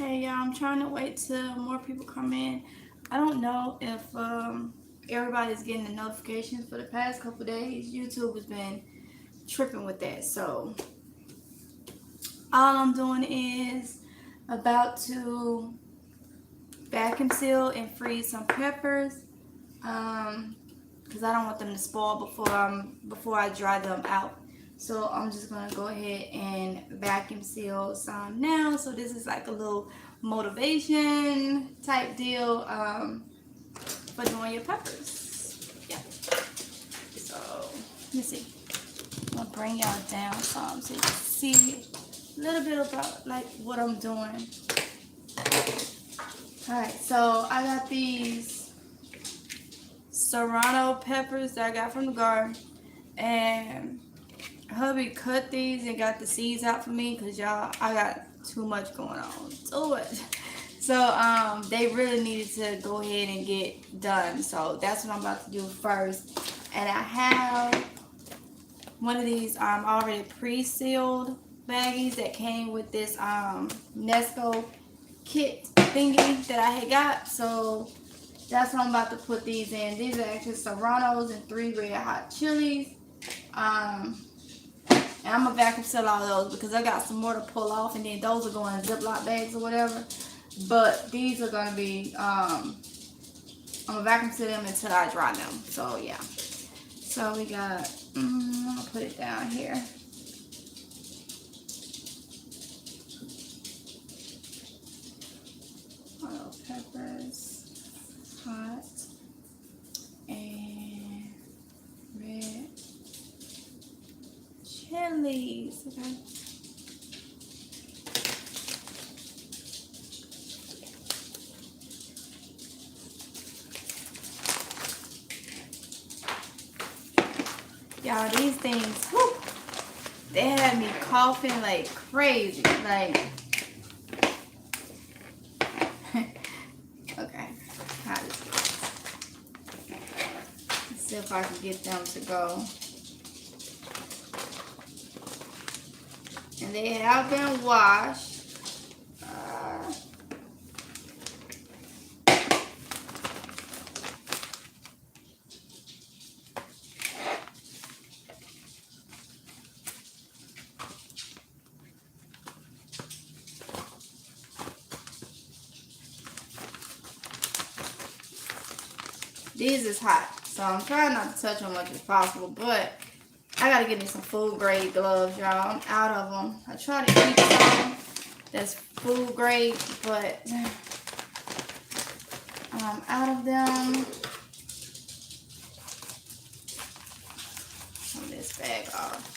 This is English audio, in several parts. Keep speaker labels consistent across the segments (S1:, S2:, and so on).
S1: Hey, y'all, I'm trying to wait till more people come in. I don't know if everybody's getting the notifications for the past couple days. YouTube has been tripping with that. So, all I'm doing is about to vacuum seal and freeze some peppers. Because I don't want them to spoil before I dry them out. So I'm just gonna go ahead and vacuum seal some now. So this is like a little motivation type deal for doing your peppers. Yeah. So let me see. I'm gonna bring y'all down some so you can see a little bit about like what I'm doing. All right. So I got these serrano peppers that I got from the garden, and hubby cut these and got the seeds out for me because y'all, I got too much going on. Too much. So they really needed to go ahead and get done. So that's what I'm about to do first. And I have one of these already pre-sealed baggies that came with this Nesco kit thingy that I had got. So that's what I'm about to put these in. These are actually serranos and 3 red hot chilies. And I'm gonna vacuum seal all those because I got some more to pull off, and then those are going in Ziploc bags or whatever. But these are gonna be I'm gonna vacuum seal them until I dry them. So yeah. So we got I'll put it down here. All those peppers, hot and red chilies. Okay. Y'all, these things, whew, they had me coughing like crazy. Like, okay, how does this? Let's see if I can get them to go. And they have been washed. These is hot, so I'm trying not to touch them much as possible, but I gotta get me some food grade gloves, y'all. I'm out of them. I try to keep some that's food grade, but I'm out of them. Turn this bag off.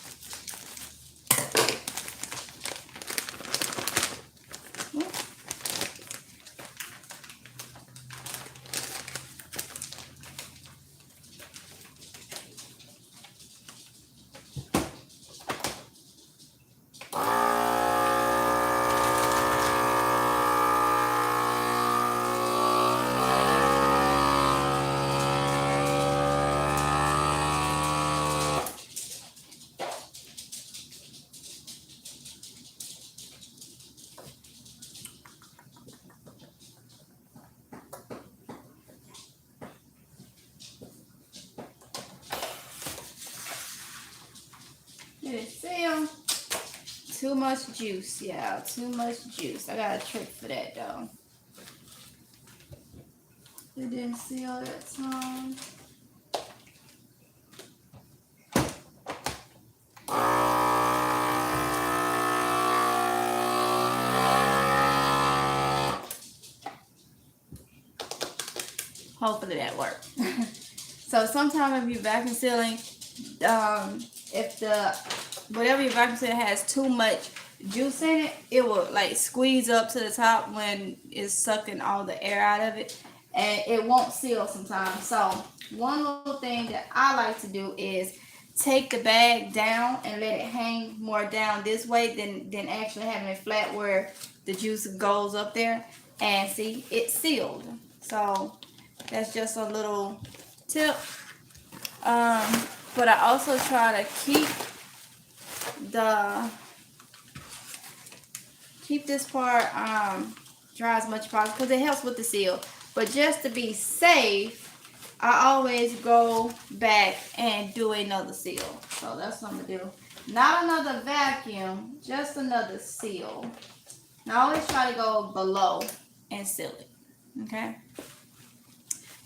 S1: Did it seal? Too much juice, yeah, too much juice. I got a trick for that though. It didn't seal that time. Hopefully that worked. So sometimes if you're vacuum sealing, if the whatever your vacuum sealer has too much juice in it, it will like squeeze up to the top when it's sucking all the air out of it, and it won't seal sometimes. So one little thing that I like to do is take the bag down and let it hang more down this way than actually having it flat where the juice goes up there. And see, it's sealed. So that's just a little tip. But I also try to keep this part dry as much as possible because it helps with the seal. But just to be safe, I always go back and do another seal. So that's what I'm going to do. Not another vacuum, just another seal. Now I always try to go below and seal it. Okay?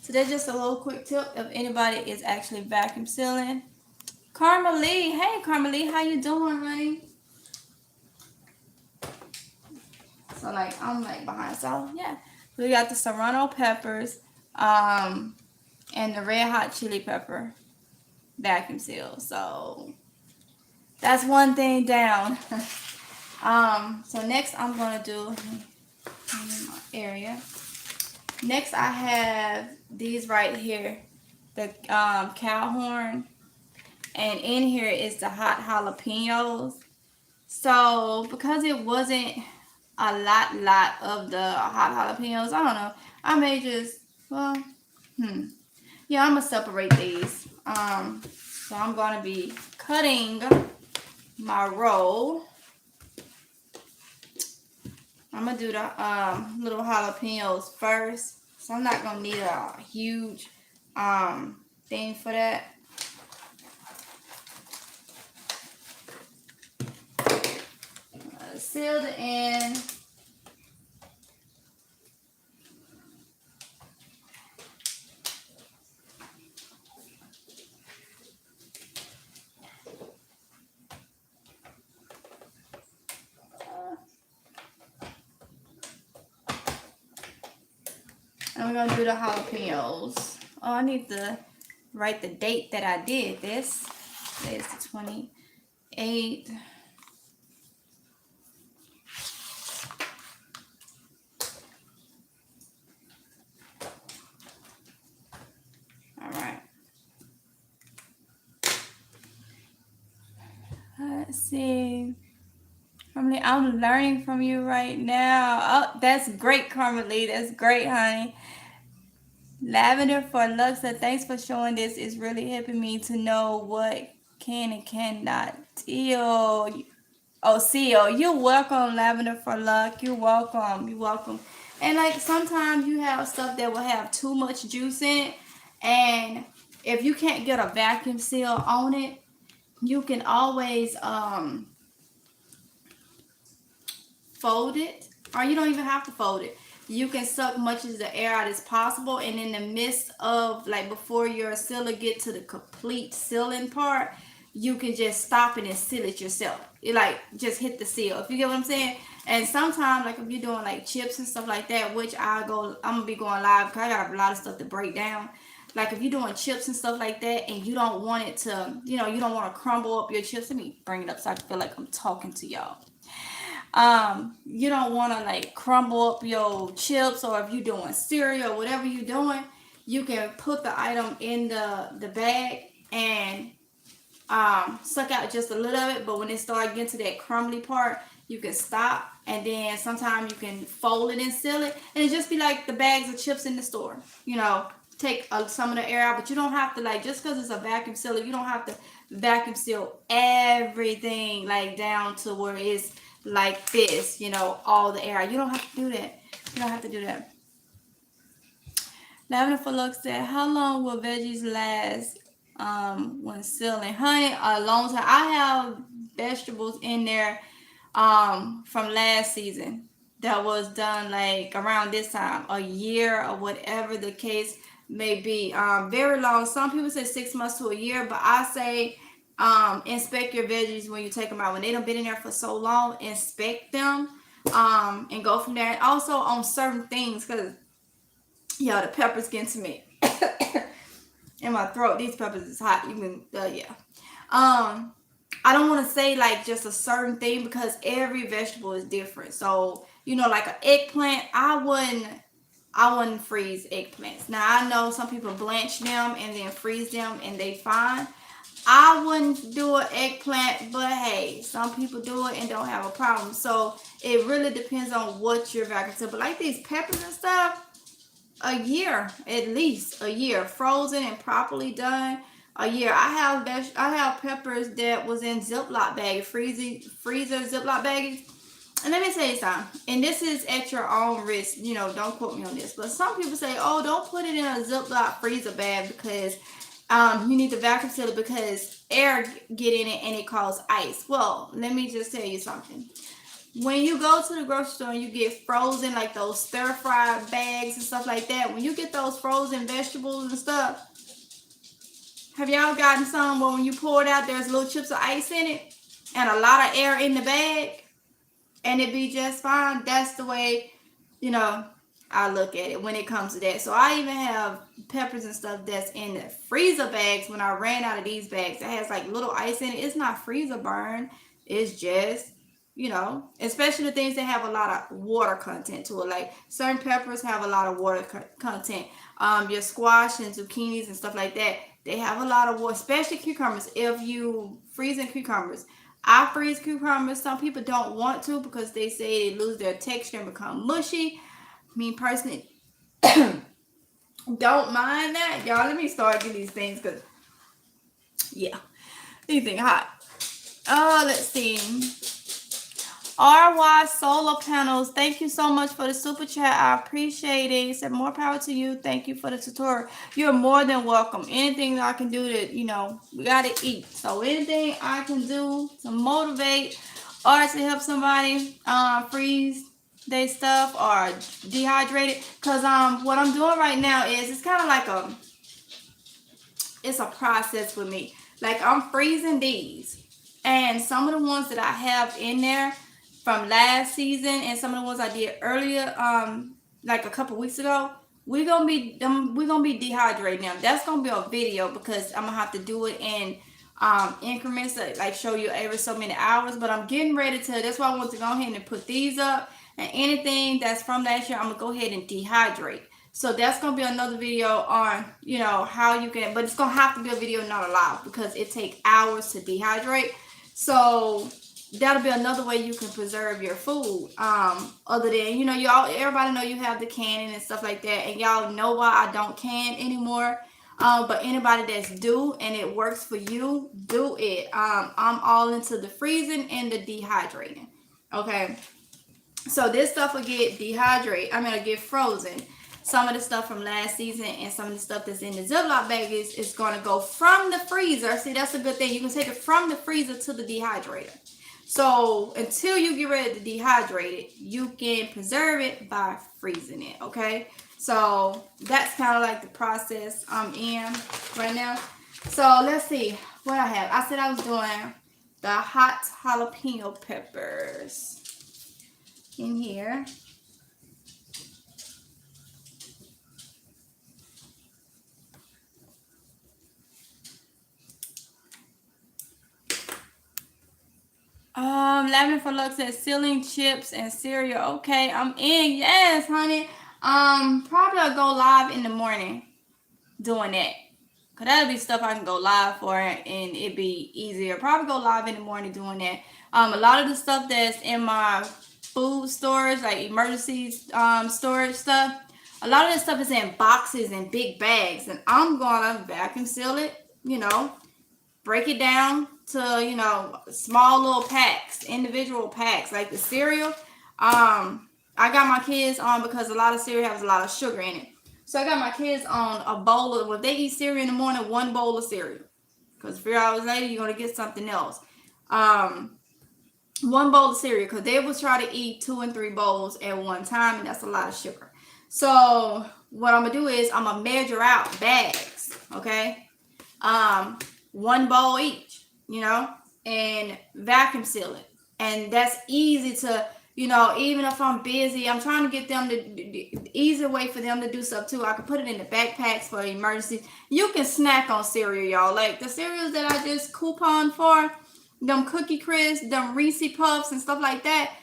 S1: So that's just a little quick tip if anybody is actually vacuum sealing. Karma Lee. Hey, Karma Lee. How you doing, honey? So, like, I'm, like, behind. So, yeah. We got the serrano peppers and the red hot chili pepper vacuum seal. So, that's one thing down. So, next I'm going to do in my area. Next, I have these right here. The cow horn. And in here is the hot jalapenos. So, because it wasn't a lot of the hot jalapenos, I don't know. I may just, well, yeah, I'm going to separate these. So, I'm going to be cutting my roll. I'm going to do the little jalapenos first. So, I'm not going to need a huge thing for that. Seal the end. And we're going to do the jalapenos. Oh, I need to write the date that I did this. Today is the 28th. Let's see. I'm learning from you right now. Oh, that's great, Carmelie. That's great, honey. Lavender for Luxa. Thanks for showing this. It's really helping me to know what can and cannot deal. Oh, seal. You're welcome, Lavender for Luck. You're welcome. You're welcome. And like sometimes you have stuff that will have too much juice in it. And if you can't get a vacuum seal on it, you can always fold it, or you don't even have to fold it. You can suck much of the air out as possible, and in the midst of, like, before your sealer get to the complete sealing part, you can just stop it and seal it yourself. You like just hit the seal, if you get what I'm saying. And sometimes, like if you're doing like chips and stuff like that, which I'm gonna be going live because I got a lot of stuff to break down. Like if you're doing chips and stuff like that and you don't want it to, you don't want to crumble up your chips. Let me bring it up so I feel like I'm talking to y'all. You don't want to like crumble up your chips, or if you're doing cereal or whatever you're doing, you can put the item in the bag and suck out just a little of it. But when it starts getting to that crumbly part, you can stop, and then sometimes you can fold it and seal it, and it just be like the bags of chips in the store. Take some of the air out, but you don't have to, like, just because it's a vacuum sealer, you don't have to vacuum seal everything like down to where it's like this, all the air out. You don't have to do that. You don't have to do that. Lavender for Lux said, how long will veggies last when sealing? Honey, a long time. I have vegetables in there from last season that was done like around this time, a year or whatever the case may be. Very long. Some people say 6 months to a year, but I say inspect your veggies when you take them out. When they done been in there for so long, inspect them and go from there. And also on certain things, because the peppers getting to me in my throat. These peppers is hot. You can I don't want to say like just a certain thing because every vegetable is different. So like an eggplant, I wouldn't freeze eggplants. Now I know some people blanch them and then freeze them and they fine. I wouldn't do an eggplant, but hey, some people do it and don't have a problem. So it really depends on what your vacuum seal. But like these peppers and stuff, a year, at least a year, frozen and properly done. A year. I have peppers that was in Ziploc bags, freezer Ziploc bags, and let me tell you something, and this is at your own risk, you know, don't quote me on this, but some people say, oh, don't put it in a Ziploc freezer bag because you need to vacuum seal it because air get in it and it causes ice. Well, let me just tell you something. When you go to the grocery store and you get frozen, like those stir-fried bags and stuff like that, when you get those frozen vegetables and stuff, have y'all gotten some where when you pour it out, there's little chips of ice in it and a lot of air in the bag and it be just fine? That's the way, you know, I look at it when it comes to that. So I even have peppers and stuff that's in the freezer bags. When I ran out of these bags, it has like little ice in it. It's not freezer burn. It's just, you know, especially the things that have a lot of water content to it. Like certain peppers have a lot of water content. Your squash and zucchinis and stuff like that, they have a lot of water, especially cucumbers. If you freezing cucumbers, I freeze cucumbers. Some people don't want to because they say they lose their texture and become mushy. Me personally, don't mind that. Y'all, let me start getting these things because, yeah, anything hot. Let's see. RY Solar Panels, thank you so much for the super chat. I appreciate it. He said, more power to you. Thank you for the tutorial. You're more than welcome. Anything that I can do to, you know, we got to eat. So anything I can do to motivate or to help somebody freeze their stuff or dehydrate it. Because what I'm doing right now is it's kind of like it's a process with me. Like I'm freezing these. And some of the ones that I have in there from last season and some of the ones I did earlier, like a couple weeks ago, we're gonna be dehydrating them. That's gonna be a video because I'm gonna have to do it in increments that like show you every so many hours. But I'm getting ready to. That's why I want to go ahead and put these up. And anything that's from last year, I'm gonna go ahead and dehydrate. So that's gonna be another video on, you know, how you can. But it's gonna have to be a video, not a live, because it takes hours to dehydrate. So that'll be another way you can preserve your food. Other than, you know, everybody know you have the canning and stuff like that, and y'all know why I don't can anymore. But anybody that's do and it works for you, do it. I'm all into the freezing and the dehydrating. Okay, so this stuff will get dehydrated. It'll get frozen. Some of the stuff from last season and some of the stuff that's in the Ziploc bag is going to go from the freezer. See, that's a good thing. You can take it from the freezer to the dehydrator. So until you get ready to dehydrate it, you can preserve it by freezing it, okay? So that's kind of like the process I'm in right now. So let's see what I have. I said I was doing the hot jalapeno peppers in here. Lavender for Lux says ceiling chips and cereal. Okay, I'm in. Yes, honey. Probably I'll go live in the morning doing that. Cause that'll be stuff I can go live for and it'd be easier. Probably go live in the morning doing that. A lot of the stuff that's in my food storage, like emergency storage stuff, a lot of this stuff is in boxes and big bags. And I'm gonna vacuum seal it, you know, break it down to, you know, small little packs, individual packs, like the cereal. I got my kids on because a lot of cereal has a lot of sugar in it. So I got my kids on a bowl of, when they eat cereal in the morning, one bowl of cereal. Because 3 hours later, you're going to get something else. One bowl of cereal, because they will try to eat 2 and 3 bowls at one time, and that's a lot of sugar. So what I'm going to do is I'm going to measure out bags, okay? 1 bowl each, you know, and vacuum seal it. And that's easy to, you know, even if I'm busy, I'm trying to get them to, easy way for them to do stuff too. I can put it in the backpacks for emergencies. You can snack on cereal, y'all. Like the cereals that I just coupon for, them Cookie Crisp, them Reese Puffs and stuff like that.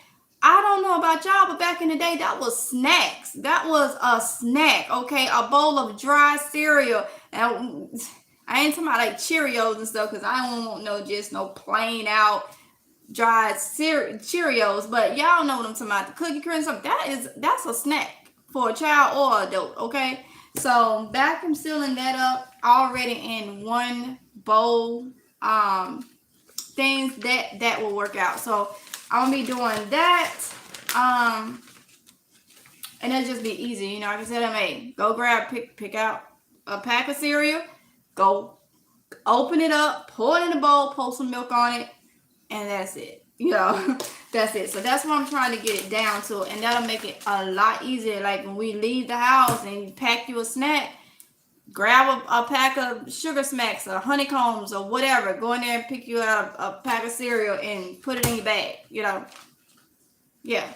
S1: I don't know about y'all, but back in the day, that was snacks. That was a snack, okay? A bowl of dry cereal. And I ain't talking about like Cheerios and stuff, because I don't want no plain out dried Cheerios, but y'all know what I'm talking about. The Cookie Crisp, that's a snack for a child or adult, okay? So vacuum sealing that up already in 1 bowl, things that will work out. So I'm gonna be doing that. And it'll just be easy. You know, like I said, go grab, pick out a pack of cereal, go open it up, pour it in a bowl, pour some milk on it, and that's it. You know, that's it. So that's what I'm trying to get it down to, and that'll make it a lot easier. Like when we leave the house and you pack you a snack, grab a pack of Sugar Smacks or honeycombs or whatever. Go in there and pick you out a pack of cereal and put it in your bag. You know, yeah.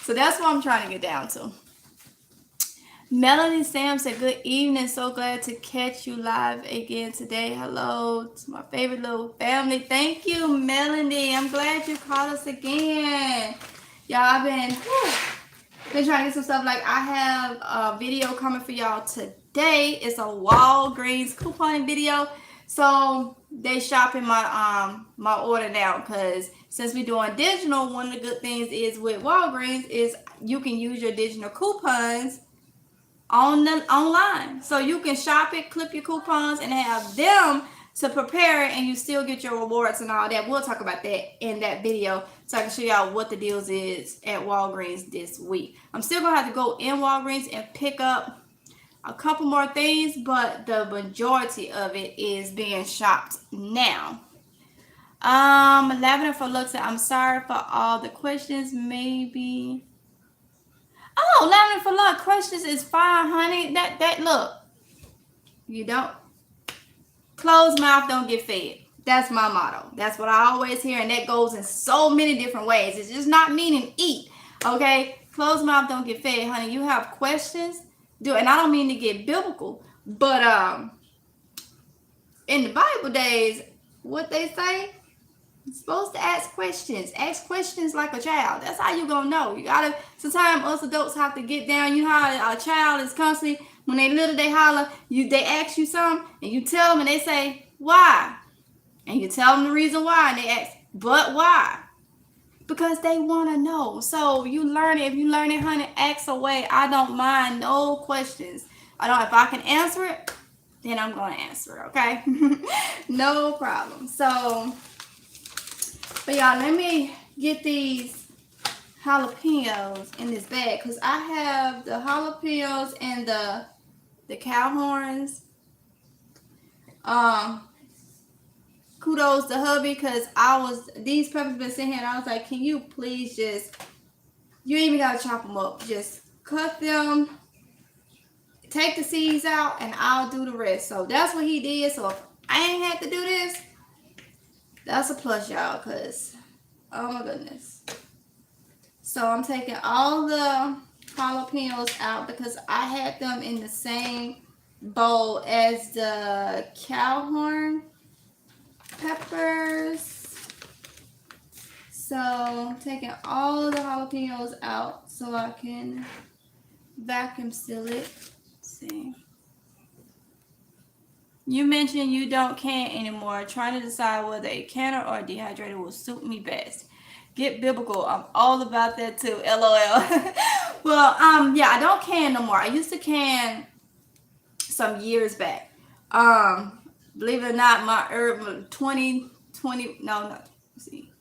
S1: So that's what I'm trying to get down to. Melanie Sam said, good evening. So glad to catch you live again today. Hello to my favorite little family. Thank you, Melanie. I'm glad you called us again. Y'all, I've been trying to get some stuff. Like, I have a video coming for y'all today. It's a Walgreens couponing video. So they shopping my order now, because since we're doing digital, one of the good things is with Walgreens is you can use your digital coupons online. So you can shop it, clip your coupons, and have them to prepare it, and you still get your rewards and all that. We'll talk about that in that video, so I can show y'all what the deals is at Walgreens this week. I'm still going to have to go in Walgreens and pick up a couple more things, but the majority of it is being shopped now. Lavender for Lux, I'm sorry for all the questions. Maybe... Oh, Lavender for Luck, questions is fine, honey. That look, you don't closed mouth don't get fed. That's my motto. That's what I always hear, and that goes in so many different ways. It's just not meaning eat, okay? Closed mouth don't get fed, honey. You have questions, and I don't mean to get biblical, but in the Bible days, what they say. You're supposed to ask questions. Ask questions like a child. That's how you gonna know. You gotta. Sometimes us adults have to get down. You know how a child is constantly, when they little, they holler. They ask you something, and you tell them, and they say why, and you tell them the reason why, and they ask, but why? Because they want to know. So you learn it. If you learn it, honey, ask away. I don't mind no questions. I don't. If I can answer it, then I'm gonna answer it. Okay, no problem. So. But y'all, let me get these jalapenos in this bag, because I have the jalapenos and the cow horns. Kudos to hubby, because these peppers been sitting here, and I was like, can you please just, you ain't even gotta chop them up, just cut them, take the seeds out, and I'll do the rest. So that's what he did. So if I ain't had to do this, that's a plus, y'all, because, oh my goodness. So I'm taking all the jalapenos out because I had them in the same bowl as the cow horn peppers. So I'm taking all the jalapenos out so I can vacuum seal it. Let's see. You mentioned you don't can anymore. Trying to decide whether a canner or a dehydrator will suit me best. Get biblical. I'm all about that too. LOL. Well, yeah, I don't can no more. I used to can some years back. Believe it or not, my 2020, no, let's see.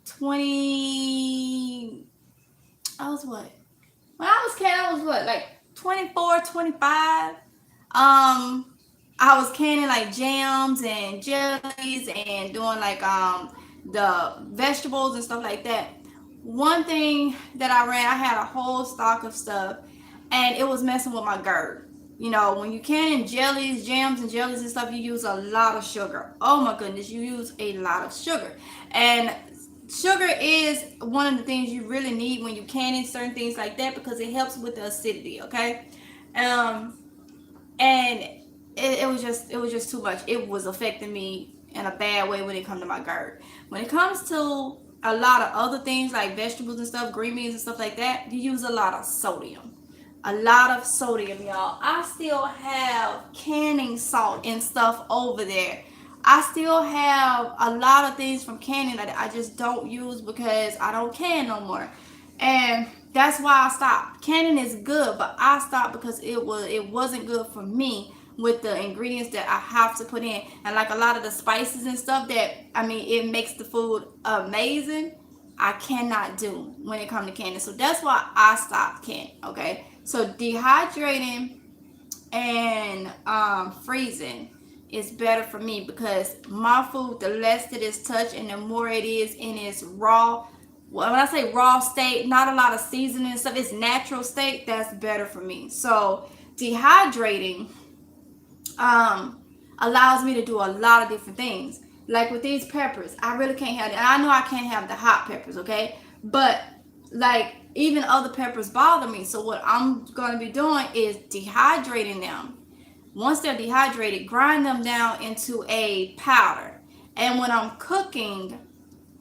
S1: 20, I was what? When I was canning, I was what, like 24, 25. I was canning like jams and jellies and doing like the vegetables and stuff like that. One thing that I had a whole stock of stuff, and it was messing with my GERD. You know, when you can jellies, jams and jellies and stuff, you use a lot of sugar. Oh my goodness, you use a lot of sugar. And sugar is one of the things you really need when you canning certain things like that, because it helps with the acidity, okay? And it was just too much. It was affecting me in a bad way when it comes to my GERD. When it comes to a lot of other things like vegetables and stuff, green beans and stuff like that, you use a lot of sodium. A lot of sodium, y'all. I still have canning salt and stuff over there. I still have a lot of things from canning that I just don't use because I don't can no more. And that's why I stopped. Canning is good, but I stopped because it wasn't good for me with the ingredients that I have to put in. And like a lot of the spices and stuff that, I mean, it makes the food amazing. I cannot do when it comes to canning. So that's why I stopped canning. Okay, so dehydrating and freezing is better for me because my food, the less it is touched and the more it is in its raw, well, when I say raw state, not a lot of seasoning and stuff, it's natural state, that's better for me. So dehydrating allows me to do a lot of different things. Like with these peppers, I really can't have it. And I know I can't have the hot peppers, okay? But like even other peppers bother me. So what I'm going to be doing is dehydrating them. Once they're dehydrated, grind them down into a powder. And when I'm cooking,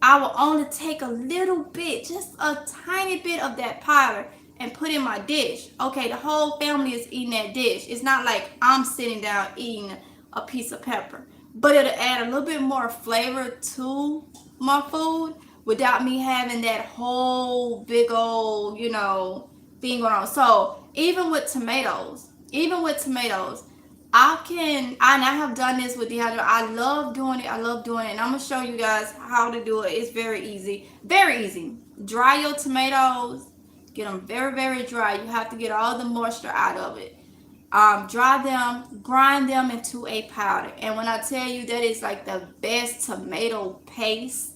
S1: I will only take a little bit, just a tiny bit of that powder and put in my dish. Okay, the whole family is eating that dish. It's not like I'm sitting down eating a piece of pepper. But it'll add a little bit more flavor to my food without me having that whole big old, thing going on. So even with tomatoes, I have done this with dehydrator. I love doing it. And I'm gonna show you guys how to do it. It's very easy. Very easy. Dry your tomatoes. Get them very, very dry. You have to get all the moisture out of it. Dry them, grind them into a powder. And when I tell you that is like the best tomato paste,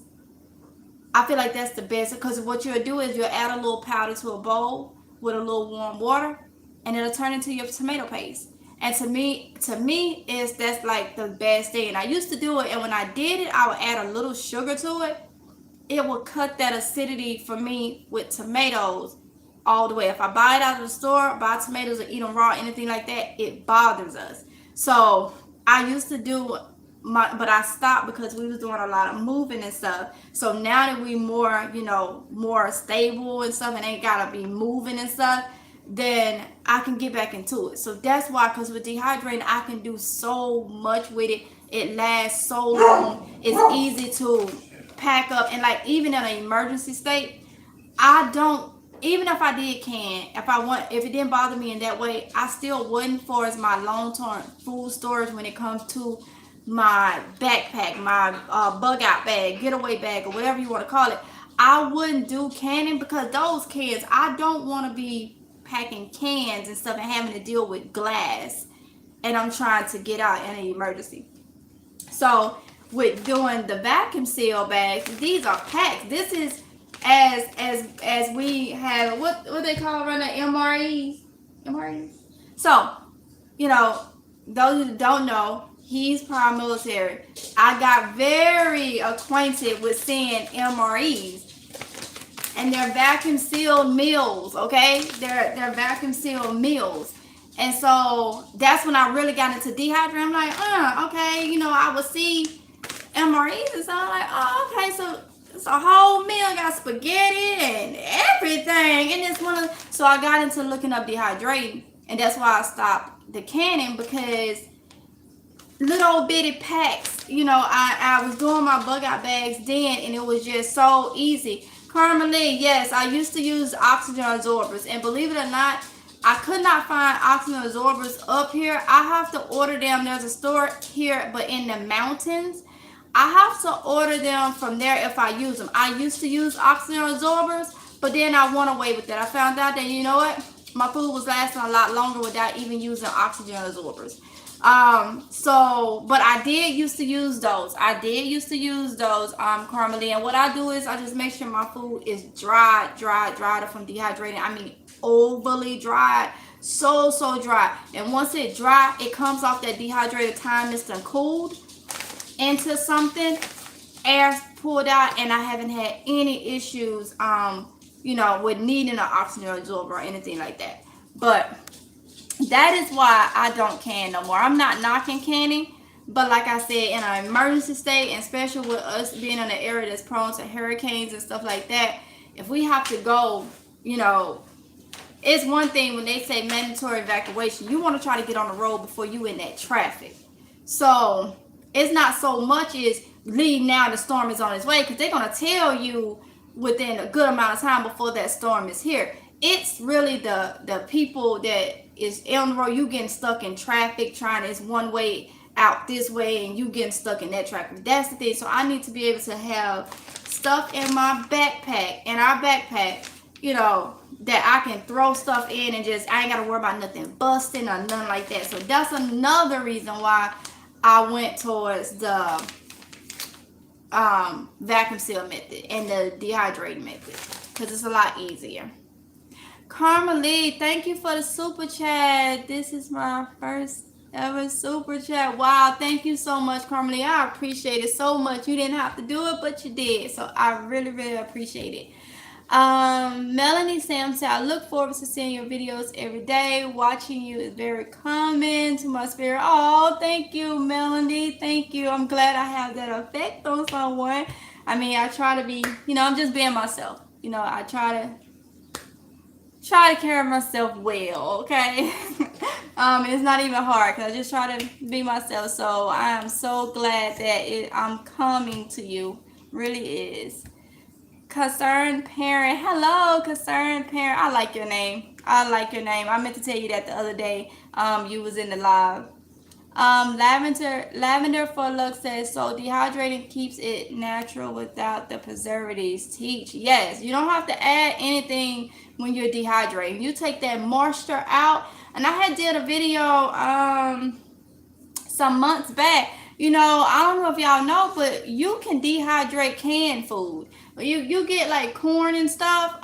S1: I feel like that's the best because what you'll do is you'll add a little powder to a bowl with a little warm water, and it'll turn into your tomato paste. And to me, is that's like the best thing. And I used to do it, and when I did it, I would add a little sugar to it. It will cut that acidity for me with tomatoes all the way. If I buy it out of the store, buy tomatoes or eat them raw, anything like that, it bothers us. So I used to do but I stopped because we was doing a lot of moving and stuff. So now that we more, more stable and stuff and ain't gotta be moving and stuff, then I can get back into it. So that's why, because with dehydrating, I can do so much with it. It lasts so long. It's easy to pack up. And like even in an emergency state, I don't, even if I did can, if it didn't bother me in that way, I still wouldn't for as my long-term food storage when it comes to my backpack, my bug out bag, getaway bag, or whatever you want to call it. I wouldn't do canning because those cans, I don't want to be packing cans and stuff and having to deal with glass and I'm trying to get out in an emergency. So with doing the vacuum seal bags, these are packs. This is as we have what they call right now, MREs. So those who don't know, he's prior military. I got very acquainted with seeing MREs. And they're vacuum sealed meals, okay? They're vacuum sealed meals. And so that's when I really got into dehydrating. I'm like, okay, I would see MREs and so I'm like, oh, okay, so it's a whole meal, got spaghetti and everything. And it's so I got into looking up dehydrating. And that's why I stopped the canning because little bitty packs, I was doing my bug out bags then and it was just so easy. Carmelie, yes, I used to use oxygen absorbers, and believe it or not, I could not find oxygen absorbers up here. I have to order them. There's a store here, but in the mountains. I have to order them from there if I use them. I used to use oxygen absorbers, but then I went away with that. I found out that, you know what? My food was lasting a lot longer without even using oxygen absorbers. But I did used to use those. Carmelie. And what I do is I just make sure my food is dried from dehydrating. I mean, overly dried, so dry. And once it dry, it comes off that dehydrated time. It's done cooled into something, air pulled out, and I haven't had any issues, with needing an oxygen absorber or anything like that. But that is why I don't can no more. I'm not knocking canning, but like I said, in an emergency state, and especially with us being in an area that's prone to hurricanes and stuff like that, if we have to go, it's one thing when they say mandatory evacuation, you want to try to get on the road before you in that traffic. So it's not so much as leave now, the storm is on its way, because they're going to tell you within a good amount of time before that storm is here. It's really the people that is on the road, you getting stuck in traffic, it's one way out this way, and you getting stuck in that traffic. That's the thing. So I need to be able to have stuff in my backpack, in our backpack, you know, that I can throw stuff in and just, I ain't got to worry about nothing busting or nothing like that. So that's another reason why I went towards the vacuum seal method and the dehydrating method, because it's a lot easier. Karma Lee, thank you for the super chat. This is my first ever super chat. Wow, thank you so much, Karma Lee. I appreciate it so much. You didn't have to do it, but you did. So I really, really appreciate it. Melanie Sam said, I look forward to seeing your videos every day. Watching you is very common to my spirit. Oh, thank you, Melanie. Thank you. I'm glad I have that effect on someone. I mean, I try to be, you know, I'm just being myself. You know, I try to carry myself well, okay? It's not even hard because I just try to be myself. So I am so glad that I'm coming to you. Really is. Concerned Parent. Hello, Concerned Parent. I like your name. I like your name. I meant to tell you that the other day. You was in the live. Lavender for Luck says, so dehydrating keeps it natural without the preservatives. Teach. Yes, you don't have to add anything when you're dehydrating. You take that moisture out. And I had did a video some months back. You know, I don't know if y'all know, but you can dehydrate canned food. You get like corn and stuff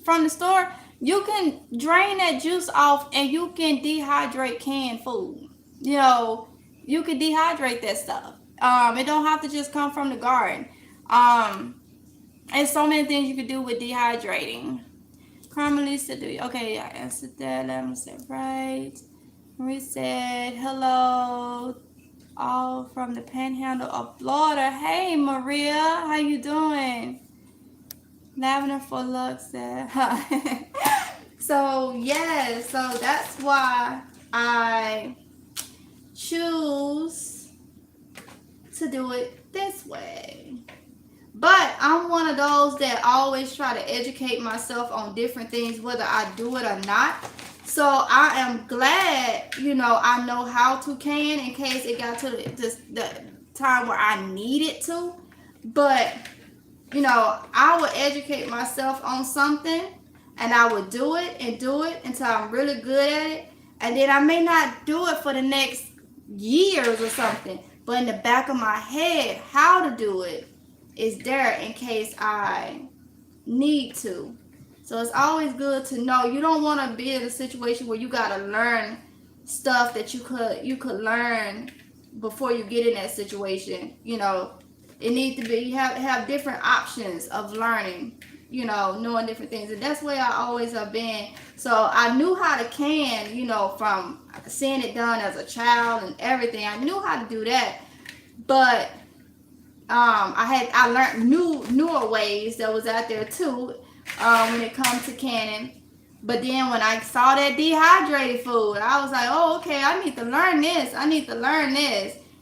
S1: from the store. You can drain that juice off and you can dehydrate canned food. You know, you can dehydrate that stuff. It don't have to just come from the garden. And so many things you can do with dehydrating. Carmelisa, okay, I answered that. Let me say right. We said hello, all from the Panhandle of Florida. Hey, Maria, how you doing? Lavender for Luck said. So yeah, so that's why I choose to do it this way. But I'm one of those that always try to educate myself on different things, whether I do it or not. So I am glad, you know, I know how to can in case it got to the time where I needed to. But, you know, I would educate myself on something and I would do it until I'm really good at it. And then I may not do it for the next years or something. But in the back of my head, how to do it is there in case I need to. So it's always good to know. You don't want to be in a situation where you got to learn stuff that you could learn before you get in that situation. You know, it needs to be, you have different options of learning, you know, knowing different things. And that's where I always have been. So I knew how to can, you know, from seeing it done as a child and everything. I knew how to do that. But I learned newer ways that was out there too when it comes to canning. But then when I saw that dehydrated food, I was like, oh, okay, I need to learn this.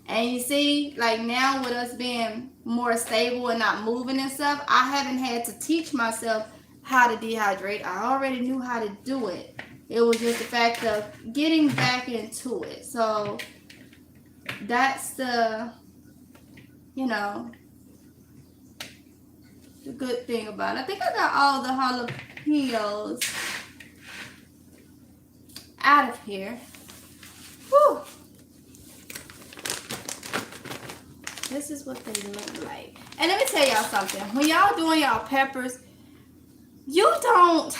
S1: And you see, like now with us being more stable and not moving and stuff, I haven't had to teach myself how to dehydrate. I already knew how to do it. It was just the fact of getting back into it. So that's the, you know, the good thing about it. I think I got all the jalapenos out of here. Whew. This is what they look like. And let me tell y'all something. When y'all doing y'all peppers, you don't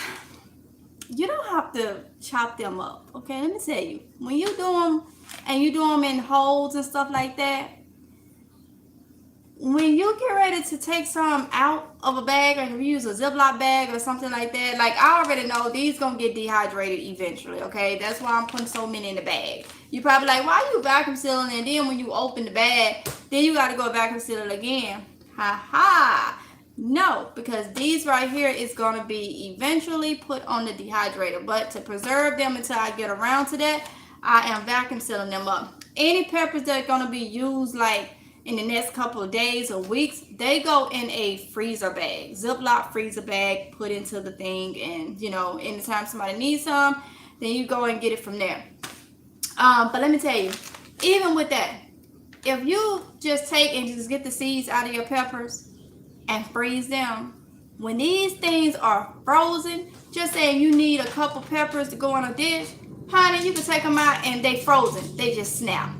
S1: have to chop them up. Okay, let me tell you. When you do them and you do them in holes and stuff like that, when you get ready to take some out of a bag, or if you use a Ziploc bag or something like that, like I already know these gonna get dehydrated eventually, okay? That's why I'm putting so many in the bag. You probably like, why you vacuum sealing? And then when you open the bag, then you gotta go vacuum seal it again. Ha ha. No, because these right here is gonna be eventually put on the dehydrator. But to preserve them until I get around to that, I am vacuum sealing them up. Any peppers that are gonna be used like in the next couple of days or weeks, they go in a freezer bag, Ziploc freezer bag, put into the thing, and you know, anytime somebody needs some, then you go and get it from there. But let me tell you, even with that, if you just take and just get the seeds out of your peppers, and freeze them. When these things are frozen, just saying you need a couple peppers to go on a dish, honey, you can take them out and they frozen. They just snap.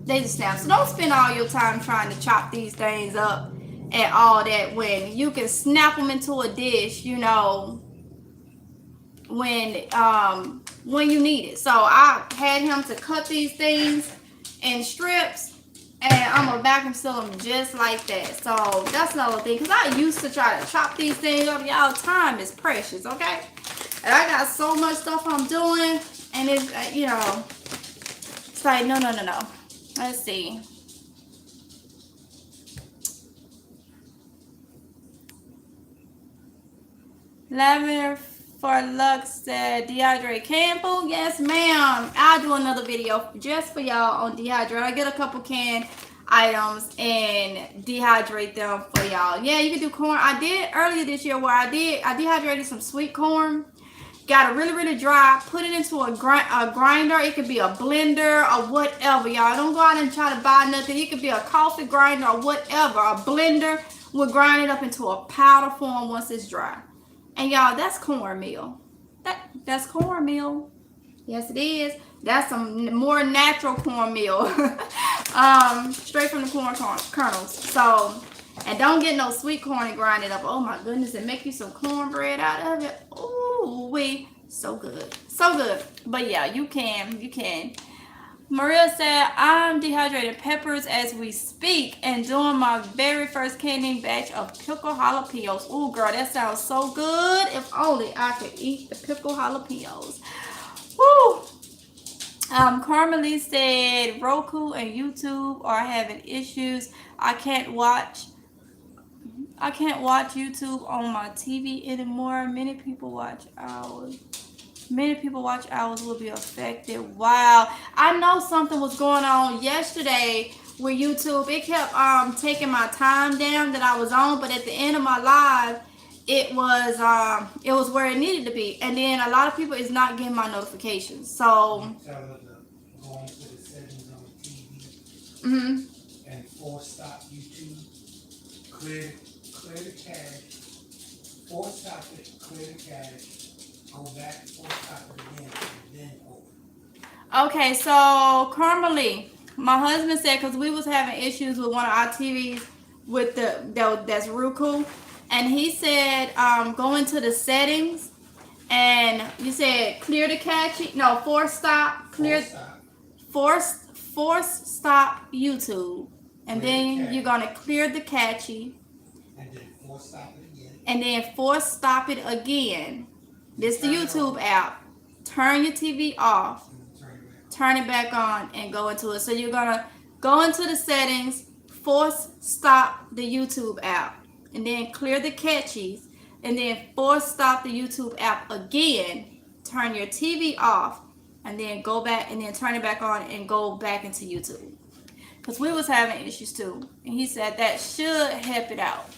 S1: They just snap. So don't spend all your time trying to chop these things up and all that when you can snap them into a dish, you know, when you need it. So I had him to cut these things in strips, and I'm gonna vacuum seal them just like that. So that's another thing, because I used to try to chop these things up. Y'all, time is precious, okay? And I got so much stuff I'm doing, and it's you know, it's like no. Let's see. Lavender for Lux said dehydrate canned food. Yes, ma'am. I'll do another video just for y'all on dehydrate. I get a couple canned items and dehydrate them for y'all. Yeah, you can do corn. I did earlier this year where I dehydrated some sweet corn. Got it really dry. Put it into a grinder. It could be a blender or whatever, y'all. Don't go out and try to buy nothing. It could be a coffee grinder or whatever. A blender will grind it up into a powder form once it's dry. And y'all, that's cornmeal. That's cornmeal. Yes, it is. That's some more natural cornmeal. Straight from the corn kernels. So, and don't get no sweet corn and grind it up. Oh my goodness, and make you some cornbread out of it. Ooh, so good. So good. But yeah, you can. Maria said, I'm dehydrating peppers as we speak and doing my very first canning batch of pickled jalapenos. Ooh, girl, that sounds so good. If only I could eat the pickled jalapenos. Woo! Carmelie said, Roku and YouTube are having issues. I can't watch YouTube on my TV anymore. Many people watch hours will be affected. Wow. I know something was going on yesterday with YouTube. It kept taking my time down that I was on, but at the end of my live, it was where it needed to be. And then a lot of people is not getting my notifications. So
S2: Going to the settings on the TV and force stop YouTube, clear the cache, force stop it, clear the cache. Go back and forth stop it again, and then over.
S1: Okay, so Carmelie, my husband said, because we was having issues with one of our TVs with that's Roku, and he said go into the settings, and you said clear the cache. No, force stop YouTube, and then you're gonna clear the cache,
S2: and then force stop it again,
S1: and then force stop it again. This is the YouTube app. Turn your TV off. Turn it back on and go into it. So you're going to go into the settings, force stop the YouTube app, and then clear the caches, and then force stop the YouTube app again. Turn your TV off, and then go back and then turn it back on and go back into YouTube. Because we was having issues too. And he said that should help it out.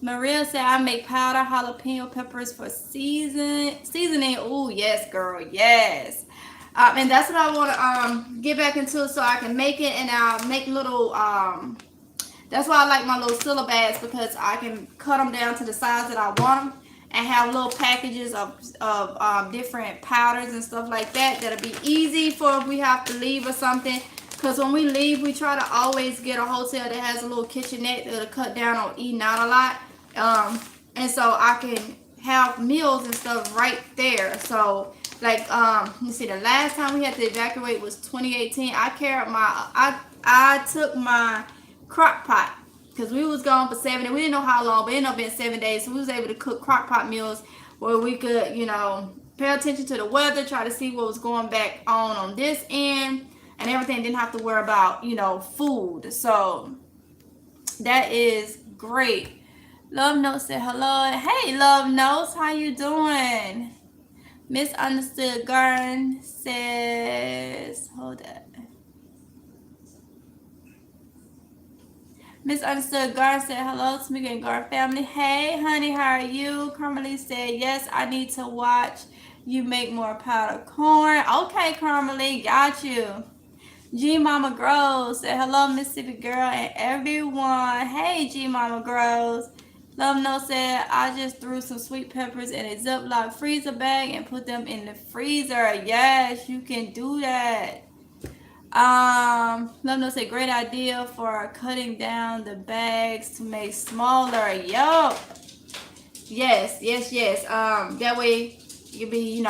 S1: Maria said, I make powder jalapeno peppers for seasoning. Oh, yes, girl. Yes. And that's what I want to get back into so I can make it. And I'll make little, that's why I like my little syllabags, because I can cut them down to the size that I want them and have little packages of different powders and stuff like that. That'll be easy for if we have to leave or something. Because when we leave, we try to always get a hotel that has a little kitchenette that'll cut down on eating out a lot. And so I can have meals and stuff right there. So like let me see, the last time we had to evacuate was 2018. I took my crock pot because we was gone for 7 days. We didn't know how long, but it ended up being 7 days. So we was able to cook crock pot meals where we could, you know, pay attention to the weather, try to see what was going back on this end, and everything. Didn't have to worry about, you know, food. So that is great. Love Notes said hello. Hey, Love Notes, how you doing? Misunderstood Garden says, hold up. Misunderstood Garden said hello to me and Garden family. Hey, honey, how are you? Carmelie said, yes, I need to watch you make more powdered corn. Okay, Carmelie, got you. G Mama Grows said, hello, Mississippi girl and everyone. Hey, G Mama Grows. Love No said, I just threw some sweet peppers in a Ziploc freezer bag and put them in the freezer. Yes, you can do that. Love No said, great idea for cutting down the bags to make smaller. Yup. Yes. That way you can be,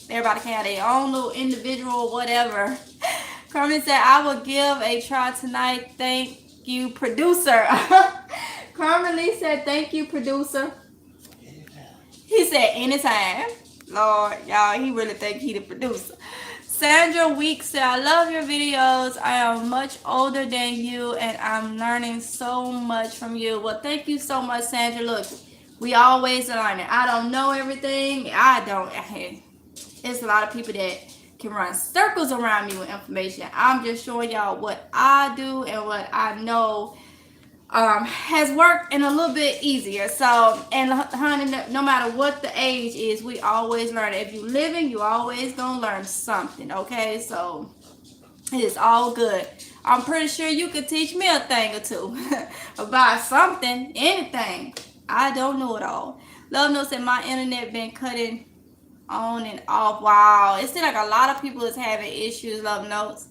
S1: everybody can have their own little individual whatever. Carmen said, I will give a try tonight. Thank you, producer. Carmen Lee said, thank you, producer.
S2: Anytime.
S1: He said, anytime. Lord, y'all, he really think he the producer. Sandra Weeks said, I love your videos. I am much older than you and I'm learning so much from you. Well, thank you so much, Sandra. Look, we always learning. I don't know everything. It's a lot of people that can run circles around me with information. I'm just showing y'all what I do and what I know has worked and a little bit easier. So, and honey, no matter what the age is, we always learn. If you living, you always gonna learn something. Okay, so it is all good. I'm pretty sure you could teach me a thing or two about something, anything. I don't know it all. Love Notes said my internet been cutting on and off. Wow, it seems like a lot of people is having issues. Love Notes.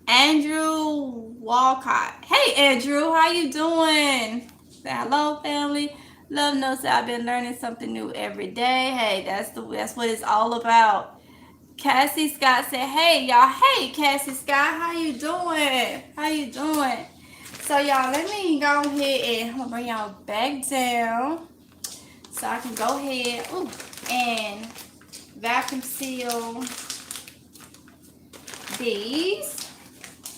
S1: Andrew Walcott. Hey Andrew, how you doing? Say hello, family. Love Notes said I've been learning something new every day. Hey, that's what it's all about. Cassie Scott said, hey y'all. Hey Cassie Scott, how you doing? How you doing? So y'all, let me go ahead and I'm gonna bring y'all back down so I can go ahead and vacuum seal these.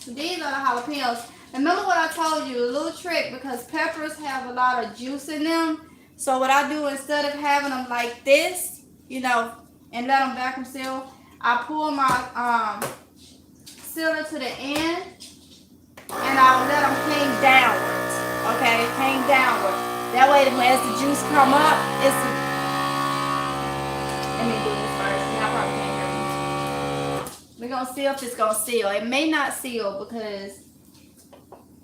S1: These are the jalapenos. Remember what I told you, a little trick, because peppers have a lot of juice in them. So what I do, instead of having them like this, and let them vacuum seal, I pull my sealer to the end and I'll let them hang downwards. Okay, hang downward. That way, as the juice come up, let me do this first. Y'all probably can't hear me. We're gonna see if it's gonna seal. It may not seal because,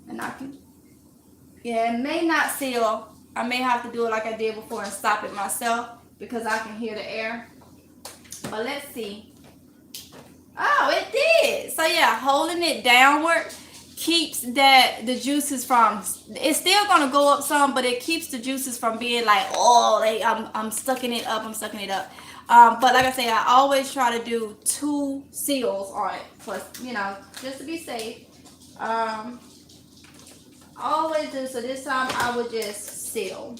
S1: it may not seal. I may have to do it like I did before and stop it myself because I can hear the air. But let's see. Oh, it did. So yeah, holding it downward keeps the juices from, it's still gonna go up some, but it keeps the juices from being like, I'm sucking it up. But like I say, I always try to do 2 seals on it, plus, just to be safe. Always do. So this time I would just seal.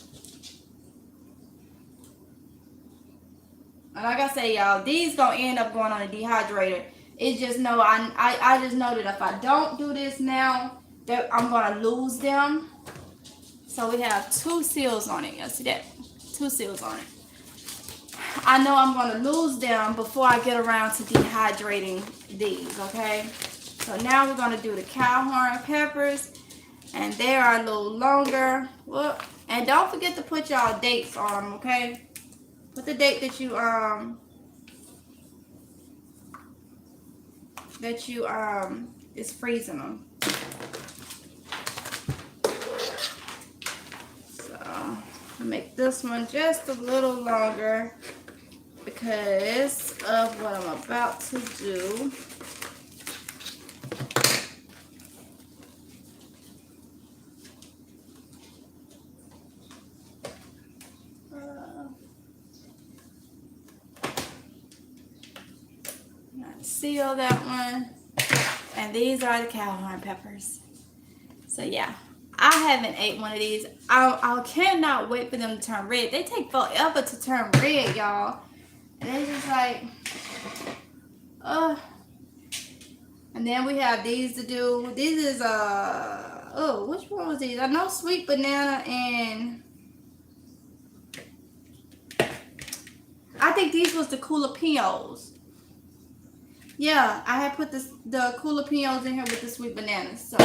S1: And like I say, y'all, these gonna end up going on a dehydrator. It's just I just know that if I don't do this now, that I'm gonna lose them. So we have 2 seals on it. You see that? 2 seals on it. I know I'm gonna lose them before I get around to dehydrating these. Okay. So now we're gonna do the cow horn peppers, and they are a little longer. Whoop. And don't forget to put y'all dates on them. Okay. Put the date that you is freezing them. So I'll make this one just a little longer because of what I'm about to do. Seal that one, and these are the cow horn peppers. So yeah, I haven't ate one of these. I cannot wait for them to turn red. They take forever to turn red, y'all, and it's just like and then we have these to do. This is which one was these? I know sweet banana, and I think these was the jalapenos. Yeah, I had put the jalapenos in here with the sweet bananas. So,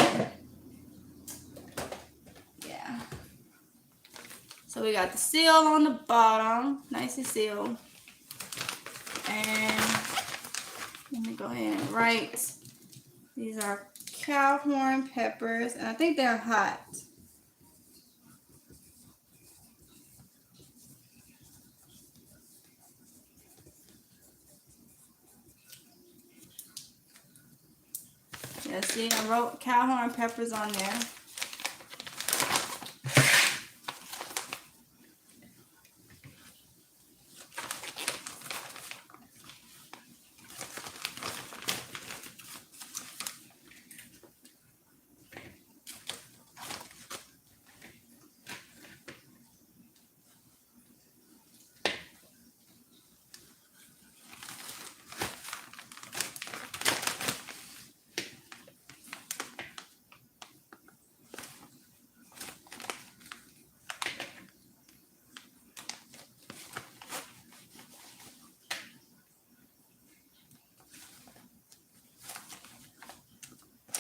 S1: yeah. So we got the seal on the bottom, nicely sealed. And let me go ahead and write These are cow horn peppers, and I think they're hot. Yeah, see, I wrote cow horn peppers on there.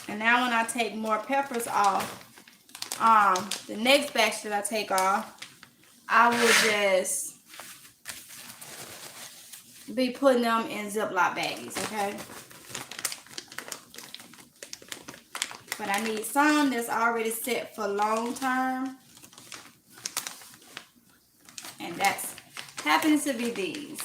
S1: And now when I take more peppers off, the next batch that I take off, I will just be putting them in Ziploc baggies, okay? But I need some that's already set for long term. And that's happens to be these.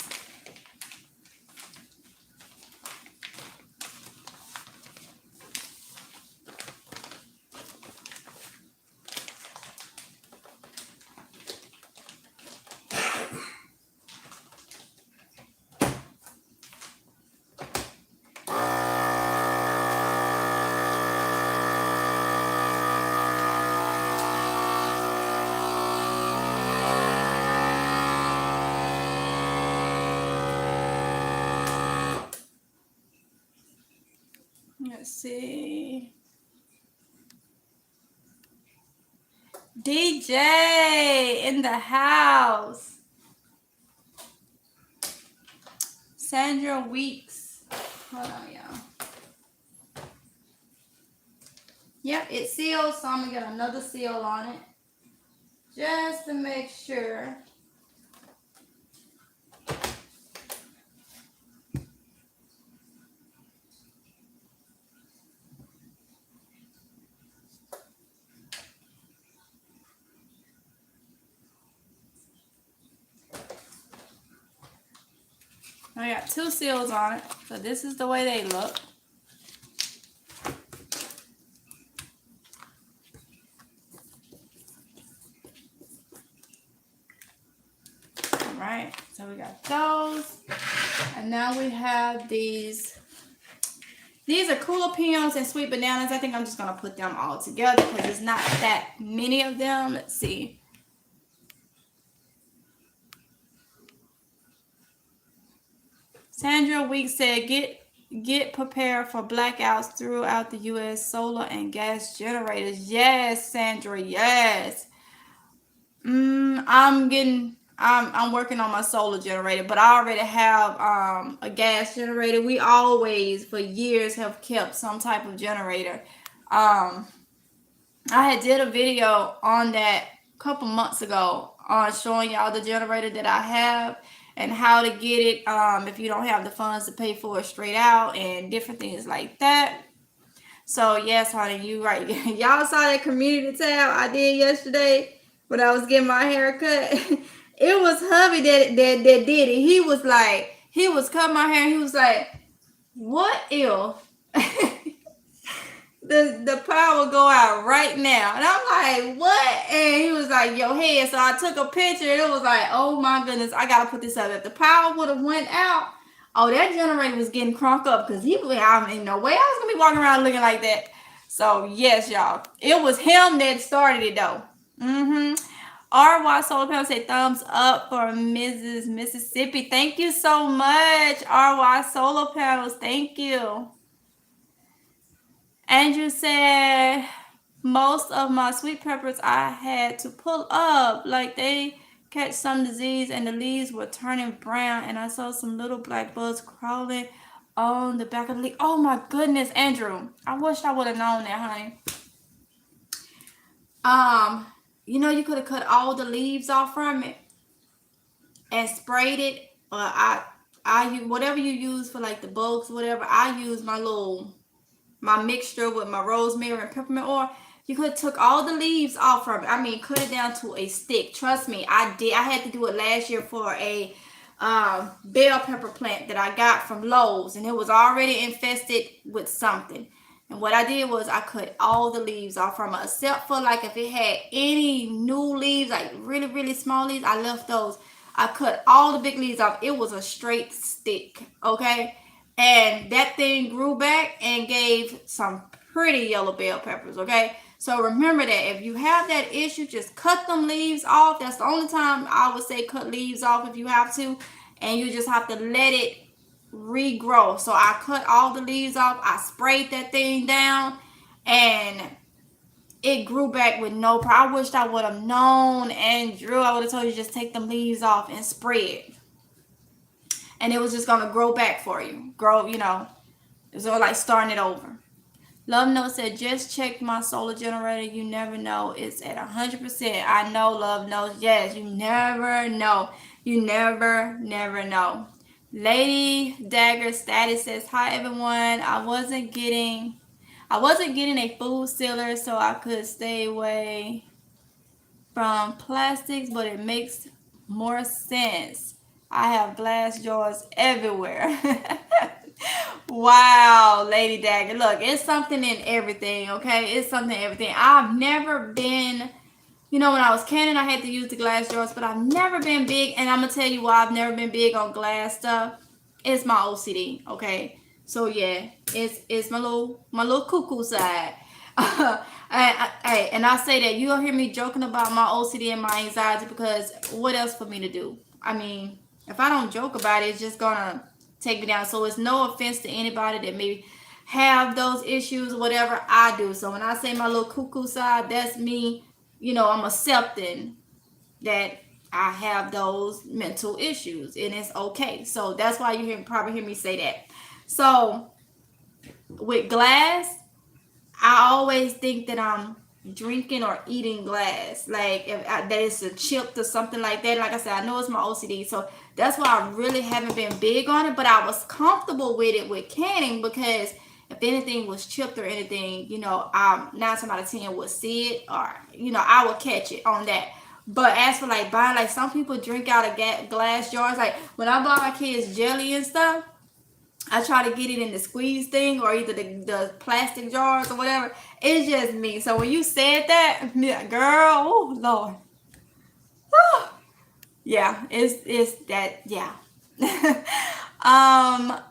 S1: Let's see. DJ in the house. Sandra Weeks. Hold on, y'all. Yep, it's sealed, so I'm gonna get another seal on it. Just to make sure. I got 2 seals on it, so this is the way they look. Alright, so we got those. And now we have these. These are jalapenos and sweet bananas. I think I'm just going to put them all together because there's not that many of them. Let's see. Sandra Weeks said, get prepared for blackouts throughout the U.S. solar and gas generators. Yes, Sandra, yes. I'm working on my solar generator, but I already have a gas generator. We always, for years, have kept some type of generator. I had did a video on that a couple months ago on showing y'all the generator that I have and how to get it if you don't have the funds to pay for it straight out and different things like that. So yes, honey, you right. Y'all saw that community tab I did yesterday when I was getting my hair cut. It was hubby that did it. He was cutting my hair and he was like, what if the power go out right now? And I'm like, what? And he was like, your head. So I took a picture and it was like, oh my goodness, I gotta put this up. If the power would have went out, oh, that generator was getting crunk up because I mean, no way I was gonna be walking around looking like that. So yes, y'all, it was him that started it though. RY Solar Panel say thumbs up for Mrs. Mississippi. Thank you so much, RY Solar Panels. Thank you. Andrew said most of my sweet peppers I had to pull up like they catch some disease and the leaves were turning brown and I saw some little black bugs crawling on the back of the leaf. Oh my goodness, Andrew. I wish I would have known that, honey. You know, you could have cut all the leaves off from it and sprayed it. I use whatever you use for like the bugs, whatever. I use my little my mixture with my rosemary and peppermint oil, you could have took all the leaves off from it. I mean, cut it down to a stick. Trust me, I did. I had to do it last year for a bell pepper plant that I got from Lowe's, and it was already infested with something. And what I did was I cut all the leaves off from it, except for like if it had any new leaves, like really, really small leaves, I left those. I cut all the big leaves off. It was a straight stick, okay? And that thing grew back and gave some pretty yellow bell peppers, okay? So remember that if you have that issue, just cut them leaves off. That's the only time I would say cut leaves off if you have to. And you just have to let it regrow. So I cut all the leaves off. I sprayed that thing down. And it grew back with no problem. I wished I would have known, Andrew. I would have told you just take them leaves off and spray it. And it was just going to grow back for you. Grow, it's all like starting it over. Love Note said, just check my solar generator. You never know. It's at 100%. I know, Love Note. Yes, you never know. You never know. Lady Dagger Status says, hi, everyone. I wasn't getting a food sealer so I could stay away from plastics, but it makes more sense. I have glass jars everywhere. Wow, Lady Dagger. Look, it's something in everything, okay? It's something in everything. I've never been, when I was canning, I had to use the glass jars, but I've never been big, and I'm going to tell you why I've never been big on glass stuff. It's my OCD, okay? So, yeah, it's my little cuckoo side. And I say that you'll hear me joking about my OCD and my anxiety because what else for me to do? I mean, if I don't joke about it, it's just gonna take me down. So it's no offense to anybody that maybe have those issues, whatever I do. So when I say my little cuckoo side, that's me. I'm accepting that I have those mental issues, and it's okay. So that's why you probably hear me say that. So with glass, I always think that I'm drinking or eating glass, like that it's a chip or something like that. Like I said, I know it's my OCD, so that's why I really haven't been big on it, but I was comfortable with it with canning because if anything was chipped or anything, 9 times out of 10 would see it, or I would catch it on that. But as for like buying, like some people drink out of glass jars, like when I buy my kids jelly and stuff, I try to get it in the squeeze thing or either the plastic jars or whatever. It's just me. So when you said that, girl, oh Lord. Yeah, it's that, yeah.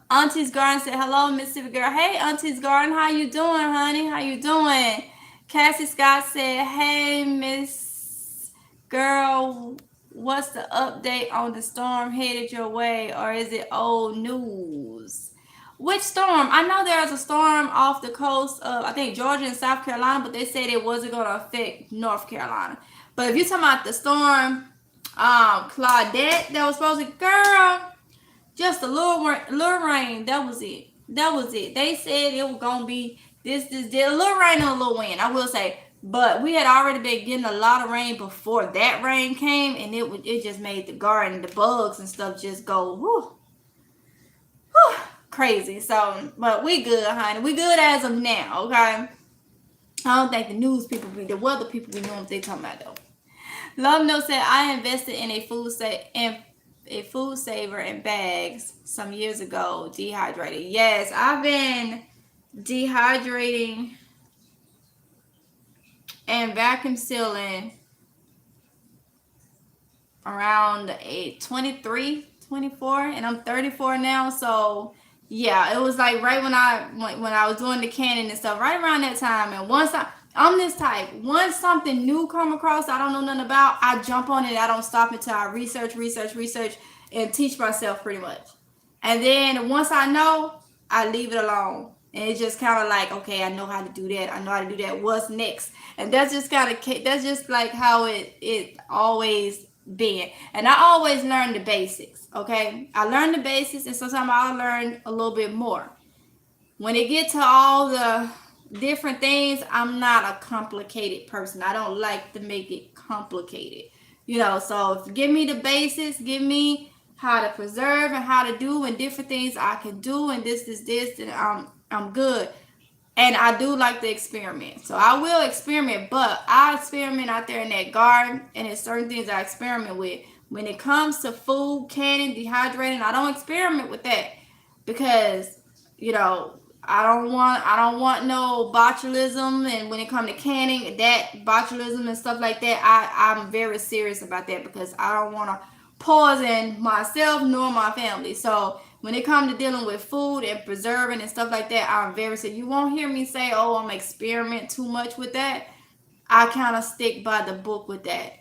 S1: Auntie's Garden said, hello, Mississippi girl. Hey, Auntie's Garden, how you doing, honey? How you doing? Cassie Scott said, hey, Miss Girl, what's the update on the storm headed your way, or is it old news? Which storm? I know there's a storm off the coast of, I think, Georgia and South Carolina, but they said it wasn't going to affect North Carolina. But if you're talking about the storm, Claudette, that was supposed to, girl, just a little rain. That was it. They said it was going to be this, a little rain and a little wind, I will say. But we had already been getting a lot of rain before that rain came, and it just made the garden, the bugs and stuff just go, whoo, crazy. So, but we good, honey. We good as of now, okay? I don't think the weather people be knowing what they talking about though. Love Note said, I invested in a food saver in bags some years ago. Dehydrated. Yes, I've been dehydrating and vacuum sealing around 23, 24, and I'm 34 now. So yeah, it was like right when I was doing the canning and stuff, right around that time. And I'm this type. Once something new come across I don't know nothing about, I jump on it. I don't stop until I research, and teach myself pretty much. And then once I know, I leave it alone. And it's just kind of like, okay, I know how to do that. I know how to do that. What's next? And that's just like how it always been. And I always learn the basics, okay? I learn the basics, and sometimes I'll learn a little bit more. When it gets to all the different things, I'm not a complicated person. I don't like to make it complicated. So if you give me the basics, give me how to preserve and how to do and different things I can do and this, and I'm good. And I do like to experiment. So I will experiment, but I experiment out there in that garden, and there's certain things I experiment with. When it comes to food, canning, dehydrating, I don't experiment with that because, you know, I don't want no botulism. And when it comes to canning, that botulism and stuff like that, I'm very serious about that because I don't want to poison myself nor my family. So when it comes to dealing with food and preserving and stuff like that, I'm very serious. You won't hear me say, "Oh, I'm experiment too much with that." I kind of stick by the book with that.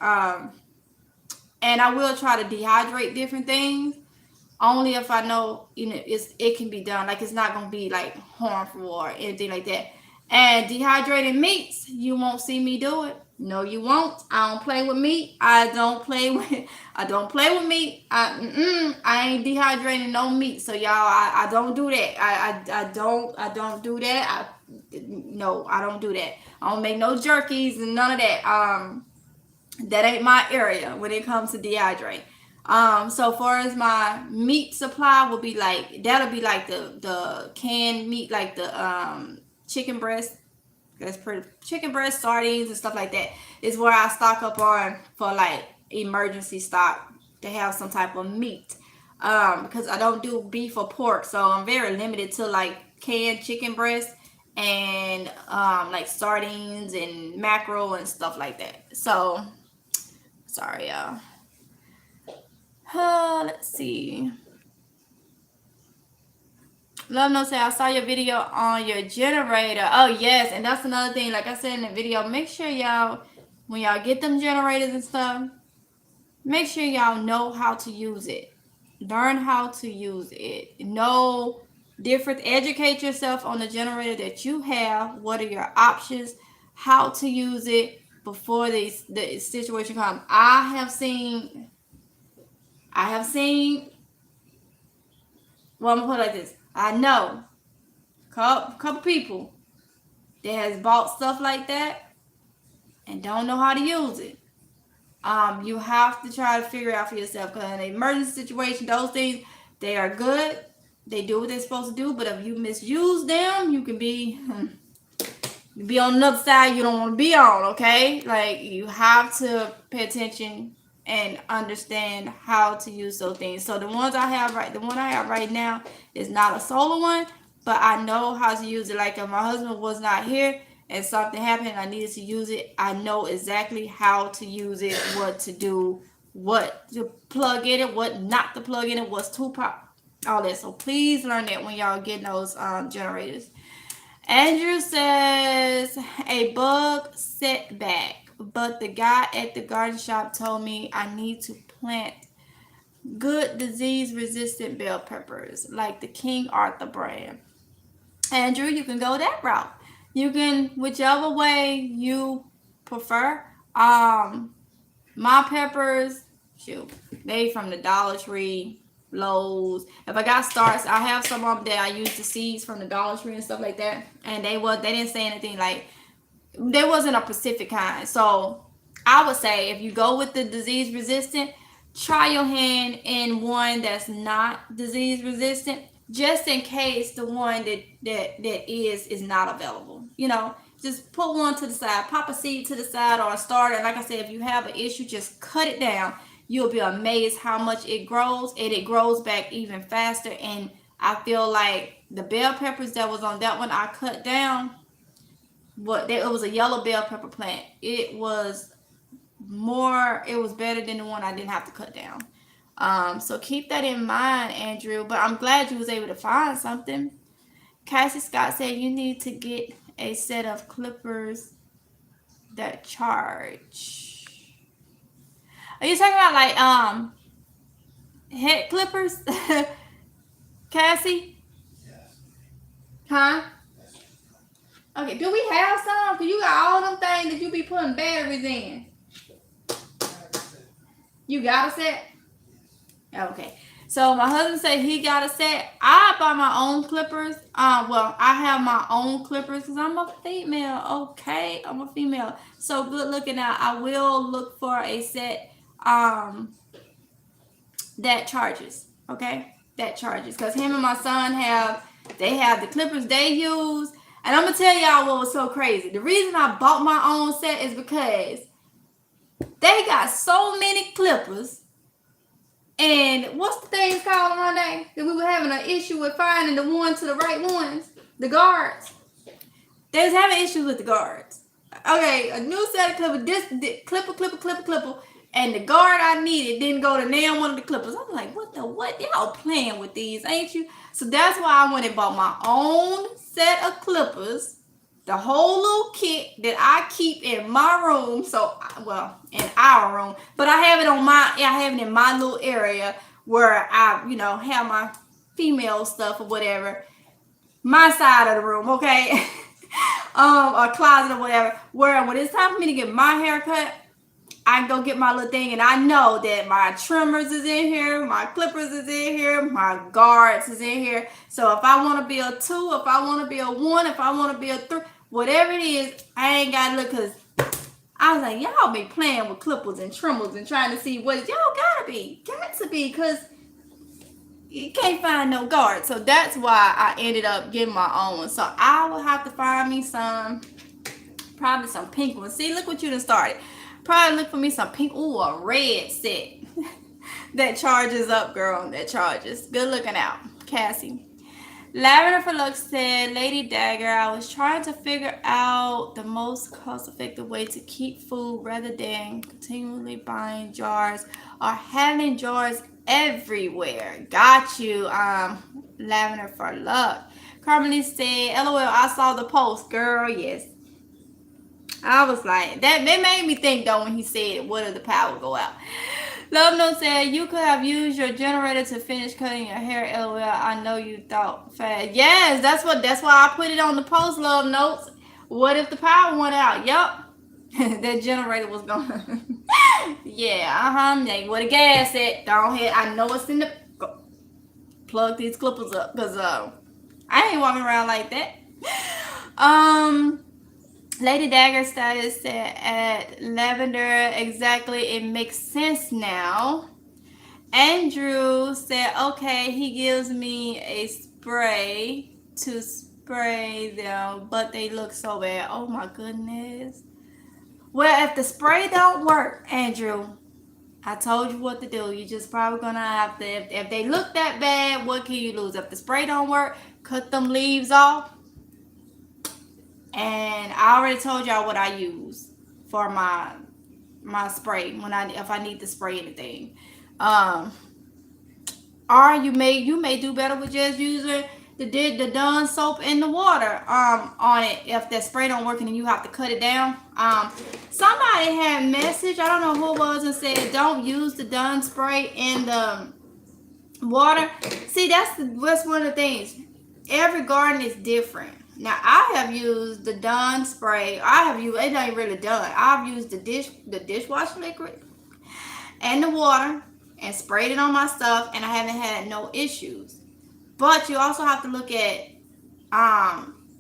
S1: And I will try to dehydrate different things only if I know, you know, it can be done. Like, it's not gonna be like harmful or anything like that. And dehydrated meats, you won't see me do it. No, you won't. I don't play with meat. I don't play with meat. I ain't dehydrating no meat. So y'all, I don't do that. I don't do that. No, I don't do that. I don't make no jerkies and none of that. That ain't my area when it comes to dehydrate. So far as my meat supply will be like, that'll be like the canned meat, like the chicken breast. That's pretty chicken breast, sardines, and stuff like that is where I stock up on for like emergency stock to have some type of meat. Because I don't do beef or pork, so I'm very limited to like canned chicken breast and like sardines and mackerel and stuff like that. So sorry, y'all. Let's see. Love no say I saw your video on your generator. Oh yes, and that's another thing. Like I said in the video, make sure y'all, when y'all get them generators and stuff, make sure y'all know how to use it. Learn how to use it. Know different. Educate yourself on the generator that you have. What are your options? How to use it before the situation comes. I have seen. Well, I'm gonna put it like this. I know couple people that has bought stuff like that and don't know how to use it. You have to try to figure it out for yourself, because in an emergency situation, those things, they are good. They do what they're supposed to do, but if you misuse them, you can be on another side you don't want to be on. Okay, like, you have to pay attention and understand how to use those things. So the one I have right now is not a solar one, but I know how to use it. Like, if my husband was not here and something happened and I needed to use it, I know exactly how to use it, what to do, what to plug in it, what not to plug in it, what's to pop, all that. So please learn that when y'all get those generators. Andrew says, a bug setback, but the guy at the garden shop told me I need to plant good disease-resistant bell peppers, like the King Arthur brand. Andrew, you can go that route. You can, whichever way you prefer. My peppers, shoot, they from the Dollar Tree, Lowe's. If I got starts, I have some of them that I use the seeds from the Dollar Tree and stuff like that. And they didn't say anything, like, there wasn't a specific kind. So I would say if you go with the disease resistant, try your hand in one that's not disease resistant, just in case the one that is not available. You know, just put one to the side, pop a seed to the side or a starter. And like I said, if you have an issue, just cut it down. You'll be amazed how much it grows, and it grows back even faster. And I feel like the bell peppers that was on that one I cut down, it was a yellow bell pepper plant. It was better than the one I didn't have to cut down. So keep that in mind, Andrew. But I'm glad you was able to find something. Cassie Scott said you need to get a set of clippers that charge. Are you talking about like head clippers? Cassie?
S2: Yes.
S1: Huh? Okay, do we have some? Cause you got all them things that you be putting batteries in. You got a set? Okay. So my husband said he got a set. I buy my own clippers. Well, I have my own clippers because I'm a female. Okay, I'm a female. So good looking out. I will look for a set that charges. Okay, that charges. Because him and my son have the clippers they use. And I'm gonna tell y'all what was so crazy. The reason I bought my own set is because they got so many clippers. And what's the things called one day that we were having an issue with finding the one to the right ones? The guards. They was having issues with the guards. Okay, a new set of clippers, this clipper, and the guard I needed didn't go to nail one of the clippers. I'm like, what? Y'all playing with these, ain't you? So that's why I went and bought my own set of clippers, the whole little kit that I keep in my room. So, well, in our room, but I have it in my little area where I, have my female stuff or whatever. My side of the room, okay? Or closet or whatever, where when it's time for me to get my hair cut, I can go get my little thing, and I know that my trimmers is in here, my clippers is in here, my guards is in here. So if I want to be a 2, if I want to be a 1, if I want to be a 3, whatever it is, I ain't got to look, because I was like, y'all be playing with clippers and trimmers and trying to see what y'all got to be, because you can't find no guard. So that's why I ended up getting my own. So I will have to find me probably some pink ones. See, look what you done started. Probably look for me some pink. Ooh, a red set. That charges up, girl. That charges. Good looking out. Cassie. Lavender for Lux said, Lady Dagger, I was trying to figure out the most cost-effective way to keep food rather than continually buying jars or having jars everywhere. Got you, Lavender for Luck. Carmelita said, LOL, I saw the post, girl. Yes. I was like, that made me think though when he said, what if the power go out? Love Note said, you could have used your generator to finish cutting your hair. LOL, I know you thought fast. Yes, that's why I put it on the post, Love Notes. What if the power went out? Yup. That generator was gone. Yeah, where the gas at? Go ahead. I know it's in the... Plug these clippers up, because I ain't walking around like that. Lady Dagger status said at Lavender, exactly, it makes sense now. Andrew said, okay, he gives me a spray to spray them, but they look so bad. Oh my goodness. Well, if the spray don't work, Andrew, I told you what to do. You just probably gonna have to, if they look that bad, what can you lose? If the spray don't work, cut them leaves off. And I already told y'all what I use for my spray if I need to spray anything. Or you may do better with just using the Dawn soap in the water on it if that spray don't work and then you have to cut it down. Somebody had message, I don't know who it was, and said don't use the Dawn spray in the water. See, that's one of the things. Every garden is different. Now I have used the Dawn spray. It ain't really done. I've used the dishwasher liquid and the water and sprayed it on my stuff, and I haven't had no issues. But you also have to look at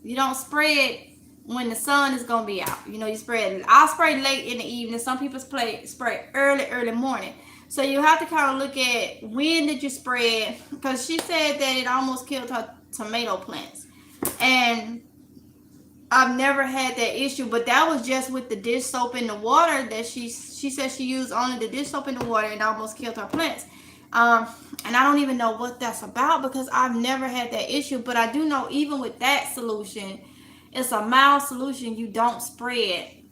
S1: you don't spray it when the sun is gonna be out. You spray it. I'll spray late in the evening. Some people spray early morning. So you have to kind of look at when did you spray it, because she said that it almost killed her tomato plants. And I've never had that issue, but that was just with the dish soap in the water that she said she used only the dish soap in the water and almost killed her plants. And I don't even know what that's about because I've never had that issue, but I do know even with that solution, it's a mild solution. You don't spray it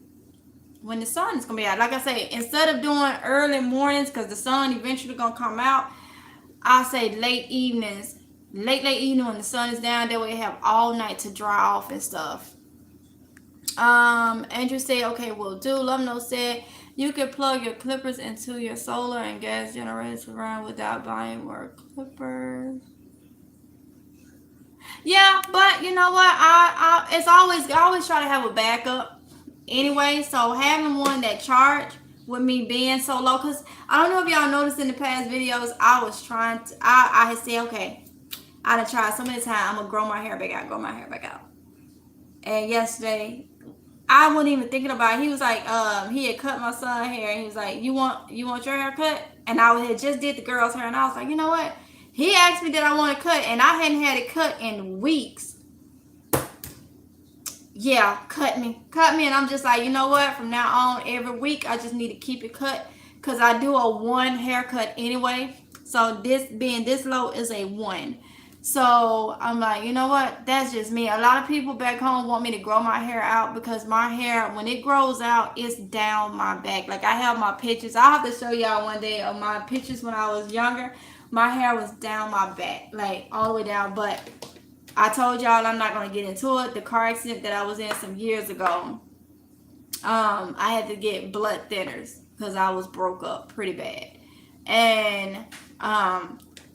S1: when the sun is going to be out. Like I say, instead of doing early mornings because the sun eventually going to come out, I say late evenings. Late evening when the sun is down, that way you have all night to dry off and stuff. Andrew said, okay, will do. Love Note said, you can plug your clippers into your solar and gas generators to run without buying more clippers. Yeah, but you know what? I always try to have a backup anyway. So having one that charge with me being so low, because I don't know if y'all noticed in the past videos, I had said, okay, I done tried so many times, I'm going to grow my hair back out. And yesterday, I wasn't even thinking about it. He was like, he had cut my son's hair. And he was like, you want your hair cut? And I had just did the girl's hair. And I was like, you know what? He asked me did I want to cut. And I hadn't had it cut in weeks. yeah, cut me, and I'm just like, you know what? From now on, every week I just need to keep it cut because I do a one haircut anyway. So this being this low is a one. So I'm like, you know what? That's just me. A lot of people back home want me to grow my hair out because my hair, when it grows out, it's down my back. Like I have my pictures. I'll have to show y'all one day of my pictures when I was younger. My hair was down my back, like all the way down. But I told y'all I'm not going to get into it. The car accident that I was in some years ago, I had to get blood thinners because I was broke up pretty bad. And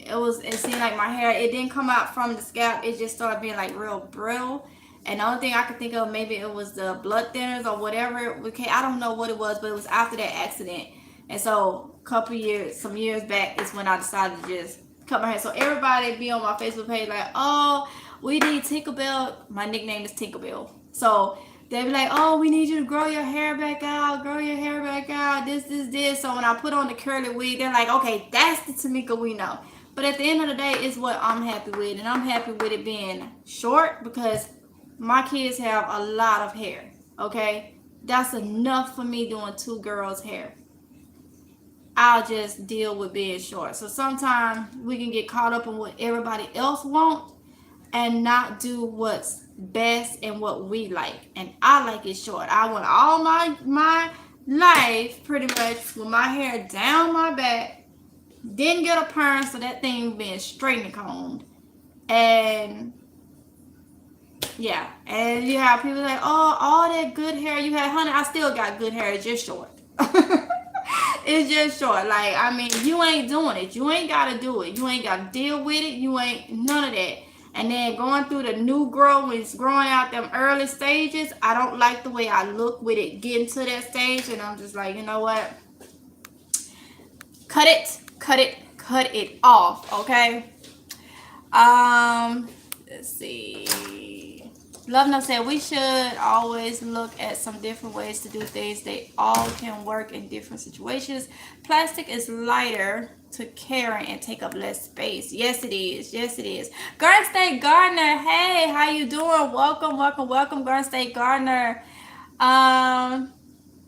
S1: it seemed like my hair, it didn't come out from the scalp. It just started being like real brittle. And the only thing I could think of, maybe it was the blood thinners or whatever. Okay, I don't know what it was, but it was after that accident. And so some years back is when I decided to just cut my hair. So everybody be on my Facebook page like, oh, we need Tinkerbell. My nickname is Tinkerbell. So they be like, oh, we need you to grow your hair back out, this. So when I put on the curly wig, they're like, okay, that's the Tamika we know. But at the end of the day, it's what I'm happy with. And I'm happy with it being short because my kids have a lot of hair, okay? That's enough for me doing two girls' hair. I'll just deal with being short. So sometimes we can get caught up in what everybody else wants and not do what's best and what we like. And I like it short. I want all my life pretty much with my hair down my back. Didn't get a perm, so that thing being straight and combed. And yeah, and you have people like, oh, all that good hair you had, honey. I still got good hair. It's just short. It's just short. Like, I mean, you ain't doing it. You ain't got to do it. You ain't got to deal with it. You ain't none of that. And then going through the new growth when it's growing out them early stages, I don't like the way I look with it getting to that stage. And I'm just like, you know what? Cut it off, okay? Let's see. Love Enough said we should always look at some different ways to do things. They all can work in different situations. Plastic is lighter to carry and take up less space. Yes, it is. Yes, it is. Garden State Gardener, hey, how you doing? Welcome, Garden State Gardener.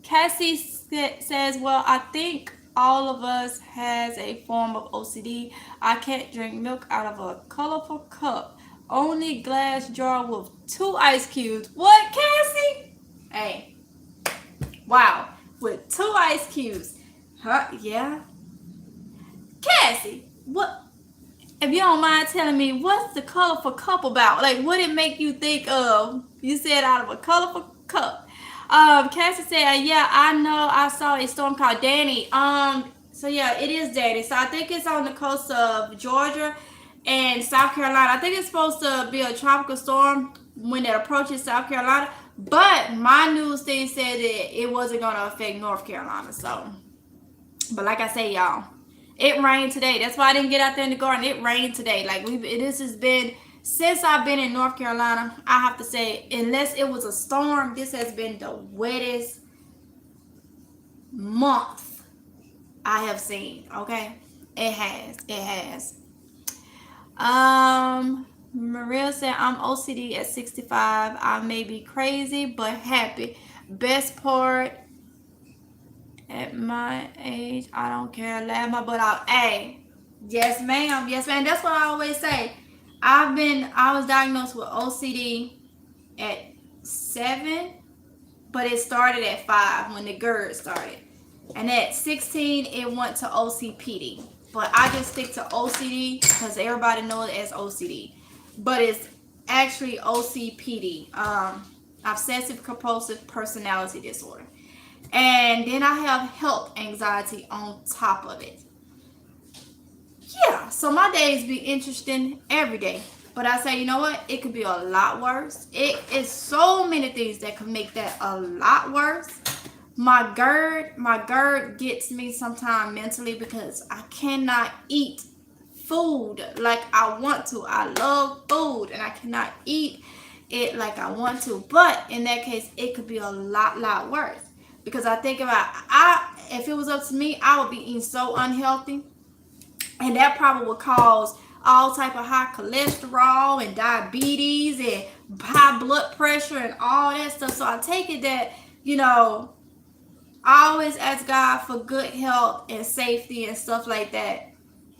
S1: Cassie says, well, I think all of us has a form of OCD. I can't drink milk out of a colorful cup. Only glass jar with 2 ice cubes. What, Cassie? Hey. Wow. With 2 ice cubes. Huh? Yeah. Cassie, what? If you don't mind telling me, what's the colorful cup about? Like, what did it make you think of? You said out of a colorful cup. Cassie said, yeah, I know. I saw a storm called Danny. So yeah, it is Danny. So I think it's on the coast of Georgia and South Carolina. I think it's supposed to be a tropical storm when it approaches South Carolina. But my news thing said that it wasn't going to affect North Carolina. So, but like I say, y'all, it rained today. That's why I didn't get out there in the garden. It rained today. Like this has been, since I've been in North Carolina, I have to say, unless it was a storm, this has been the wettest month I have seen. Okay, it has. Maria said, I'm OCD at 65. I may be crazy, but happy. Best part, at my age, I don't care. Laugh my butt out. Hey, yes, ma'am. Yes, ma'am. That's what I always say. I was diagnosed with OCD at 7, but it started at 5 when the GERD started. And at 16, it went to OCPD. But I just stick to OCD because everybody knows it as OCD. But it's actually OCPD, obsessive compulsive personality disorder. And then I have health anxiety on top of it. Yeah, so my days be interesting every day. But I say, you know what? It could be a lot worse. It is so many things that could make that a lot worse. My GERD gets me sometimes mentally because I cannot eat food like I want to. I love food and I cannot eat it like I want to. But in that case, it could be a lot worse. Because I think about, if it was up to me, I would be eating so unhealthy. And that probably would cause all type of high cholesterol and diabetes and high blood pressure and all that stuff. So I take it that, you know, I always ask God for good health and safety and stuff like that.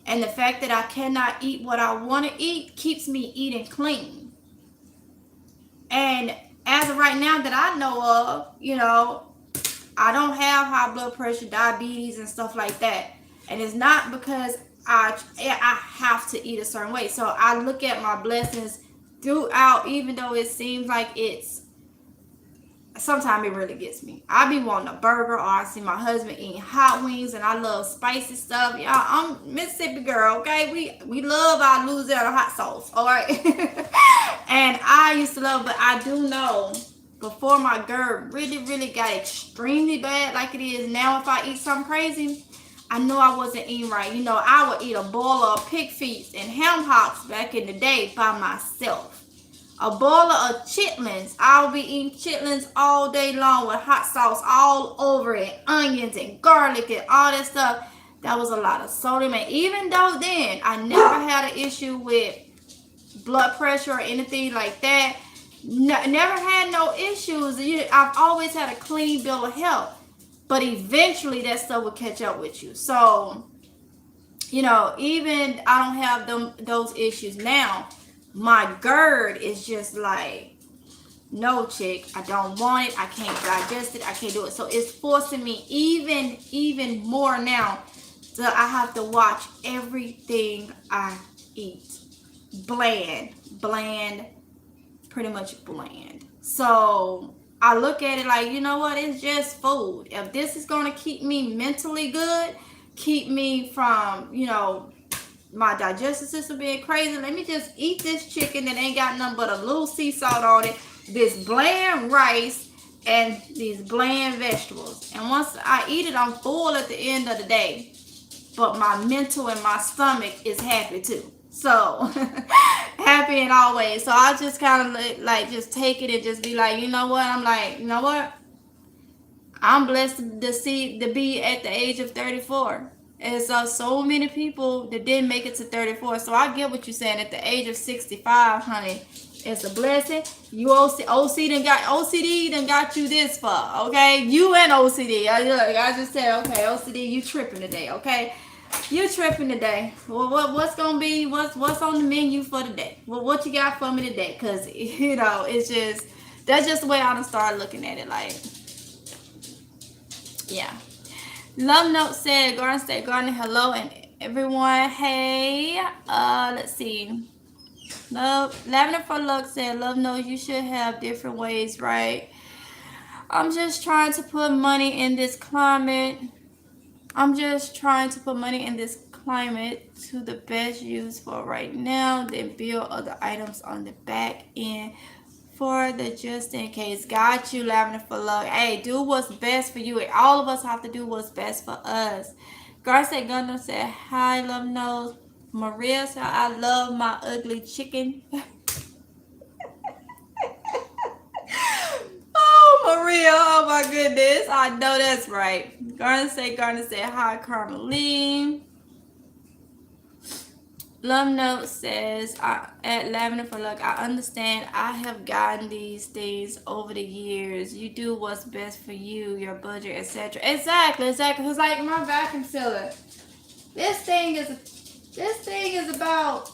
S1: And the fact that I cannot eat what I want to eat keeps me eating clean. And as of right now that I know of, you know, I don't have high blood pressure, diabetes, and stuff like that. And it's not because I have to eat a certain way. So I look at my blessings throughout, even though it seems like it's, sometimes it really gets me. I be wanting a burger, or I see my husband eating hot wings, and I love spicy stuff. Y'all, I'm Mississippi girl, okay? We love our Louisiana hot sauce, all right? And I used to love, but I do know before my GERD really got extremely bad like it is now, if I eat something crazy, I know I wasn't eating right. You know, I would eat a bowl of pig feet and ham hocks back in the day by myself. A bowl of chitlins. I'll be eating chitlins all day long with hot sauce all over it, onions and garlic and all that stuff. That was a lot of sodium. And even though then I never had an issue with blood pressure or anything like that, never had no issues. I've always had a clean bill of health. But eventually that stuff will catch up with you. So, you know, even I don't have those issues now. My GERD is just like, no, chick, I don't want it. I can't digest it. I can't do it. So it's forcing me even more now. So I have to watch everything I eat. Bland, pretty much bland. So I look at it like, you know what? It's just food. If this is going to keep me mentally good, keep me from, you know, my digestive system being crazy, let me just eat this chicken that ain't got nothing but a little sea salt on it, this bland rice, and these bland vegetables. And once I eat it, I'm full at the end of the day. But my mental and my stomach is happy too. So happy in all ways. So I just kind of like just take it and just be like, you know what? I'm like, you know what? I'm blessed to be at the age of 34. And so many people that didn't make it to 34. So I get what you're saying. At the age of 65, honey, it's a blessing. You OCD done got you this far, okay? You and OCD. I just said, okay, OCD, you tripping today, okay? You tripping today. Well, what's gonna be? What's on the menu for today? Well, what you got for me today? Cause you know, it's just that's just the way I done started looking at it. Like, yeah. Love Note said, Garden State Garden, hello and everyone. Hey, let's see. Lavender for Luck said, Love Note, you should have different ways, right? I'm just trying to put money in this climate. To the best use for right now, then build other items on the back end for the just in case. Got you, Lavender for Luck. Hey, do what's best for you. All of us have to do what's best for us. Garcia Gundam said, hi, Love Nose. Maria said, I love my ugly chicken. Maria, oh my goodness. I know that's right. Garner said, hi, Carmeline. Love Note says, at Lavender for Luck, I understand. I have gotten these things over the years. You do what's best for you, your budget, etc. Exactly. Because like my vacuum sealer, this thing is about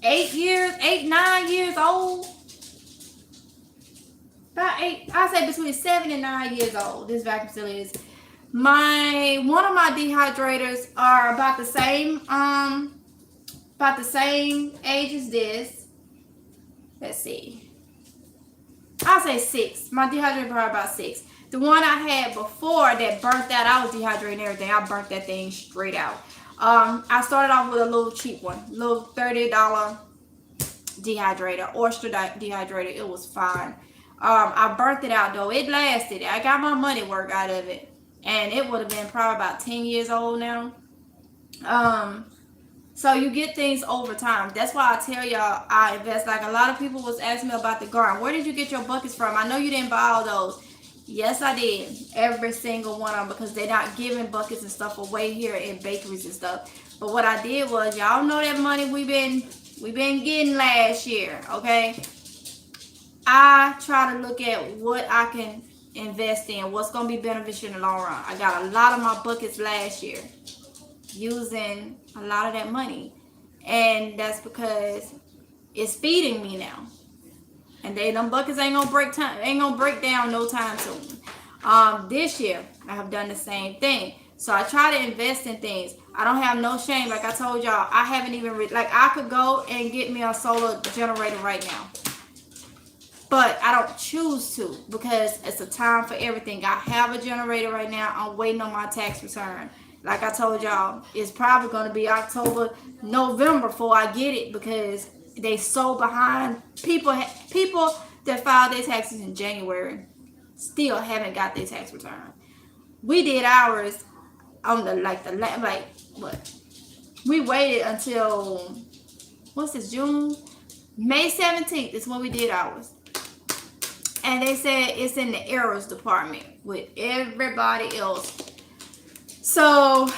S1: 9 years old. About 8, I say between 7 and 9 years old. This vacuum sealer is. One of my dehydrators are about the same age as this. Let's see. I'll say 6. My dehydrator probably about 6. The one I had before that burnt out, I was dehydrating everything. I burnt that thing straight out. I started off with a little cheap one, little $30 dehydrator, Oyster dehydrator. It was fine. I burnt it out though. It lasted. I got my money work out of it. And it would have been probably about 10 years old now. So you get things over time. That's why I tell y'all I invest. Like a lot of people was asking me about the garden. Where did you get your buckets from? I know you didn't buy all those. Yes, I did. Every single one of them, because they're not giving buckets and stuff away here in bakeries and stuff. But what I did was, y'all know that money we've been we've been getting last year, okay? I try to look at what I can invest in, what's going to be beneficial in the long run. I got a lot of my buckets last year using a lot of that money, and that's because it's feeding me now. And them buckets ain't gonna break down no time soon. This year I have done the same thing. So I try to invest in things. I don't have no shame. Like I told y'all, I haven't even I could go and get me a solar generator right now, but I don't choose to because it's a time for everything. I have a generator right now. I'm waiting on my tax return. Like I told y'all, it's probably going to be October, November before I get it because they so behind. People that filed their taxes in January still haven't got their tax return. We did ours on what? We waited until what's this, June? May 17th is when we did ours. And they said it's in the errors department with everybody else. So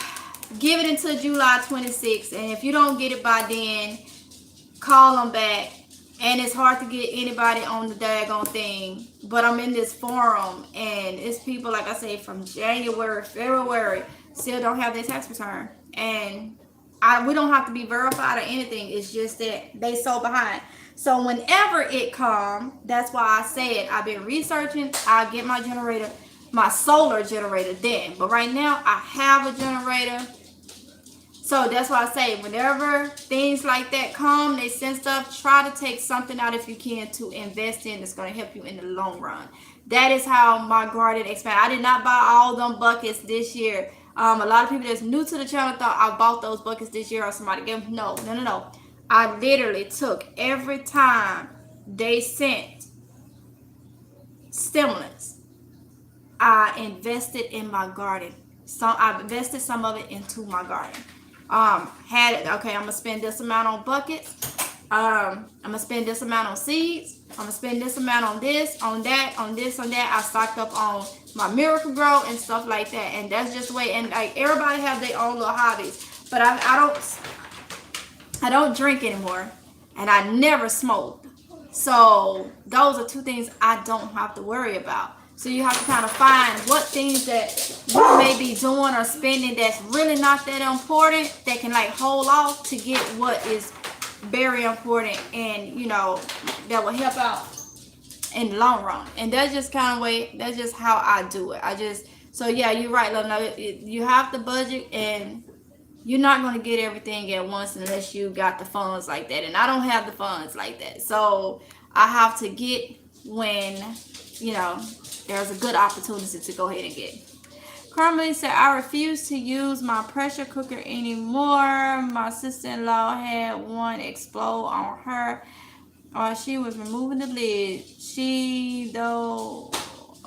S1: give it until July 26th. And if you don't get it by then, call them back. And it's hard to get anybody on the daggone thing. But I'm in this forum. And it's people, like I say, from January, February, still don't have their tax return. And we don't have to be verified or anything. It's just that they so behind. So whenever it comes, that's why I said I've been researching. I'll get my generator, my solar generator then. But right now I have a generator. So that's why I say whenever things like that come, they send stuff, try to take something out if you can to invest in that's going to help you in the long run. That is how my garden expanded. I did not buy all them buckets this year. A lot of people that's new to the channel thought I bought those buckets this year or somebody gave them. No. I literally took every time they sent stimulants, I invested in my garden. So I invested some of it into my garden. Okay, I'm gonna spend this amount on buckets. I'm gonna spend this amount on seeds. I'm gonna spend this amount on this, on that, on this, on that. I stocked up on my Miracle-Gro and stuff like that. And that's just the way. And like everybody have their own little hobbies. But I don't drink anymore, and I never smoked. So those are two things I don't have to worry about. So you have to kind of find what things that you may be doing or spending that's really not that important that can like hold off to get what is very important and that will help out in the long run. And that's just kind of way, that's just how I do it. So yeah, you're right, Love. You have to budget, and you're not going to get everything at once unless you got the funds like that. And I don't have the funds like that. So I have to get when, there's a good opportunity to go ahead and get. Carmelita said, I refuse to use my pressure cooker anymore. My sister-in-law had one explode on her while she was removing the lid. Though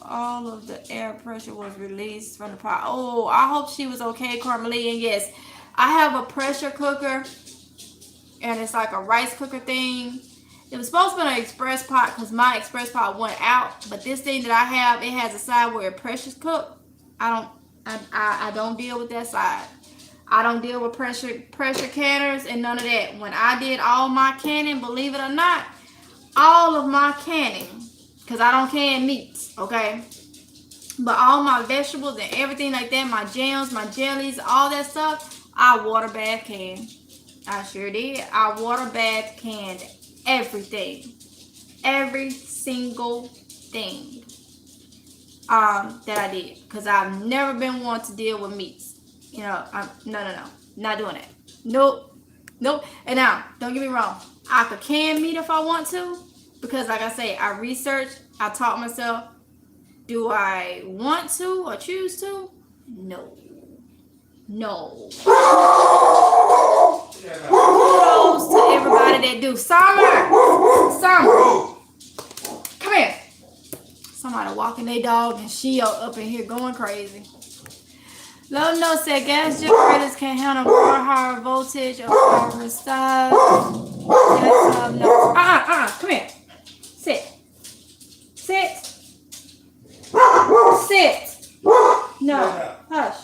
S1: all of the air pressure was released from the pot. Oh, I hope she was okay, Carmelita. And yes, I have a pressure cooker, and it's like a rice cooker thing. It was supposed to be an express pot because my express pot went out. But this thing that I have, it has a side where it pressure cook. I don't deal with that side. I don't deal with pressure canners and none of that. When I did all my canning, believe it or not, all of my canning, because I don't can meats, okay? But all my vegetables and everything like that, my jams, my jellies, all that stuff, I water bath canned. I sure did. I water bath canned everything. Every single thing that I did. Because I've never been one to deal with meats. No. Not doing that. Nope. And now, don't get me wrong. I could can meat if I want to. Because like I say, I researched. I taught myself. Do I want to or choose to? No. Kudos to everybody that do. Summer, come here. Somebody walking their dog and she up in here going crazy. Love No said gas generators can handle more higher voltage or power style. No. Come here. Sit. No. Hush.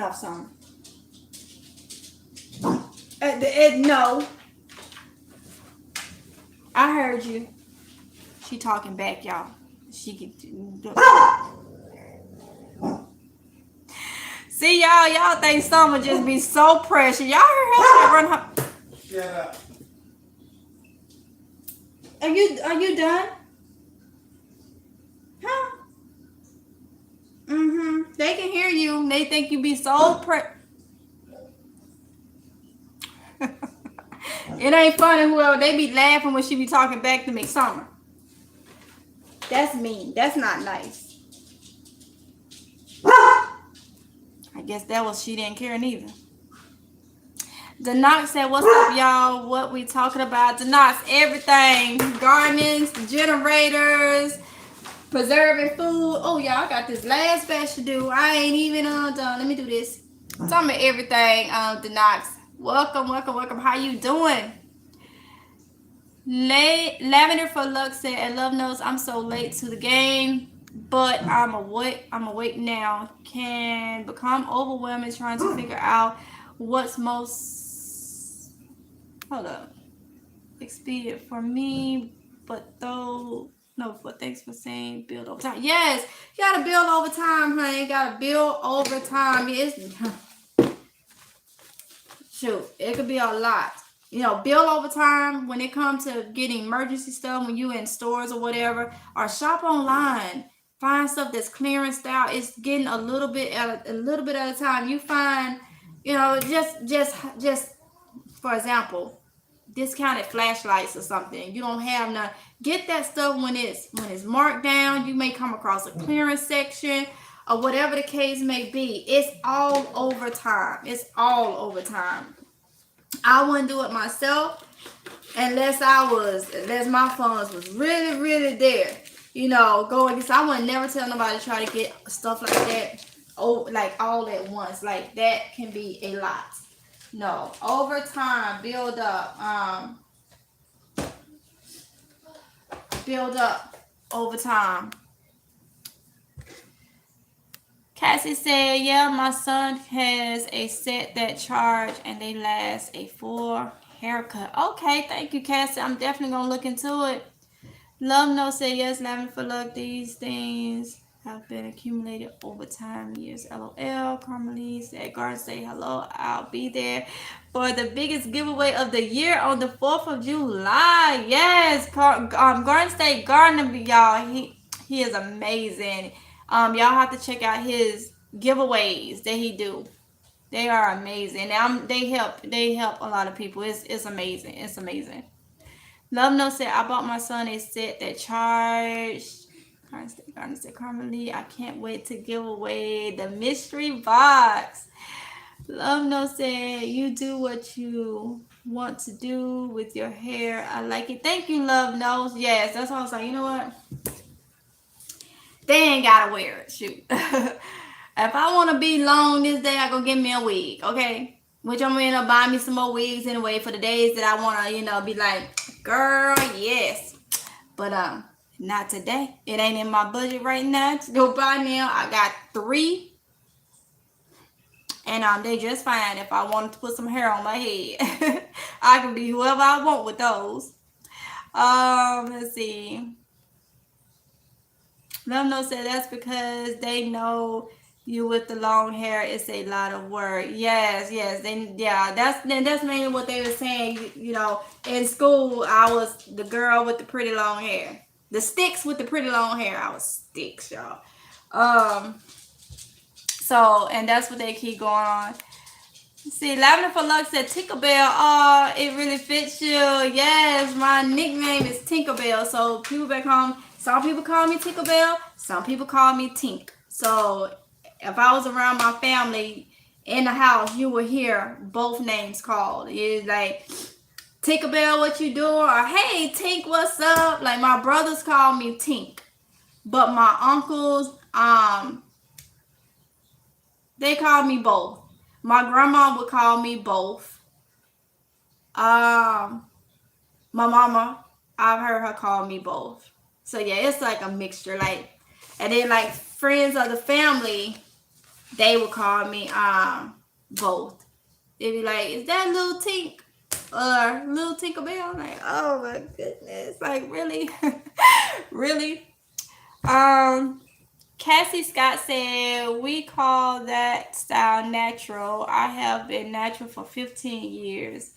S1: enough, Summer. No. I heard you. She talking back, y'all. She can. See, y'all think Summer just be so precious. Y'all heard her run her.
S2: Shut up.
S1: Are you done? Huh? Mm-hmm. They can hear you. They think you be so It ain't funny, whoever. They be laughing when she be talking back to me, Summer. That's mean. That's not nice. I guess that was she didn't care neither. Denox said, what's up, y'all? What we talking about? Denox, everything. Gardenings, generators, preserving food. Oh, y'all, I got this last batch to do. I ain't even done. Let me do this. Tell me everything, Denox. Welcome. How you doing? Lavender for Luck said, at Love Notes, I'm so late to the game, but I'm awake now. Can become overwhelming trying to figure out what's most, hold up, expedient for me, but thanks for saying build over time. Yes, you gotta build over time, honey. You gotta build over time. Shoot, it could be a lot. Build over time when it comes to getting emergency stuff when you in stores or whatever, or shop online. Find stuff that's clearance style. It's getting a little bit at a time. You find, just for example, discounted flashlights or something. You don't have none. Get that stuff when it's marked down. You may come across a clearance section or whatever the case may be. It's all over time. I wouldn't do it myself unless my funds was really, really there. Going this. I would never tell nobody to try to get stuff like that. Oh, like all at once. Like that can be a lot. No, over time, build up over time. Cassie said, yeah, my son has a set that charge and they last a full haircut. Okay, thank you, Cassie. I'm definitely going to look into it. Love No said, yes, Lavender for Luck. These things have been accumulated over time. Years, LOL. Carmelie said, Garden, say hello. I'll be there for the biggest giveaway of the year on the 4th of July. Yes, Garden State Gardener, y'all. He is amazing. Y'all have to check out his giveaways that he do. They are amazing. They help a lot of people. It's amazing. It's amazing. Love No said, I bought my son a set that charged. Garden said, Carmelie, I can't wait to give away the mystery box. Love No said, you do what you want to do with your hair. I like it. Thank you, Love No. Yes, that's what I was like. You know what? They ain't gotta wear it. Shoot. If I want to be long this day, I go get me a wig, okay? Which I'm gonna end up buying me some more wigs anyway for the days that I want to, be like, girl, yes. But not today. It ain't in my budget right now to go buy now. I got 3. And they just fine. If I wanted to put some hair on my head, I can be whoever I want with those. Let's see. Love No said that's because they know you with the long hair. It's a lot of work. Yes. That's mainly what they were saying. In school, I was the girl with the pretty long hair. The sticks with the pretty long hair. I was sticks, y'all. So, and that's what they keep going on. See, Lavender for Luck said Tinkerbell. Oh, it really fits you. Yes, my nickname is Tinkerbell. So people back home, some people call me Tinkerbell, some people call me Tink. So if I was around my family in the house, you would hear both names called. It's like, Tinkerbell, what you doing? Or, hey, Tink, what's up? Like, my brothers call me Tink. But my uncles, they call me both. My grandma would call me both. My mama, I've heard her call me both. So yeah, it's like a mixture. Like, and then like friends of the family, they would call me both. They'd be like, "Is that Little Tink or Little Tinkerbell?" I'm like, "Oh my goodness, like really, really." Cassie Scott said, "We call that style natural. I have been natural for 15 years.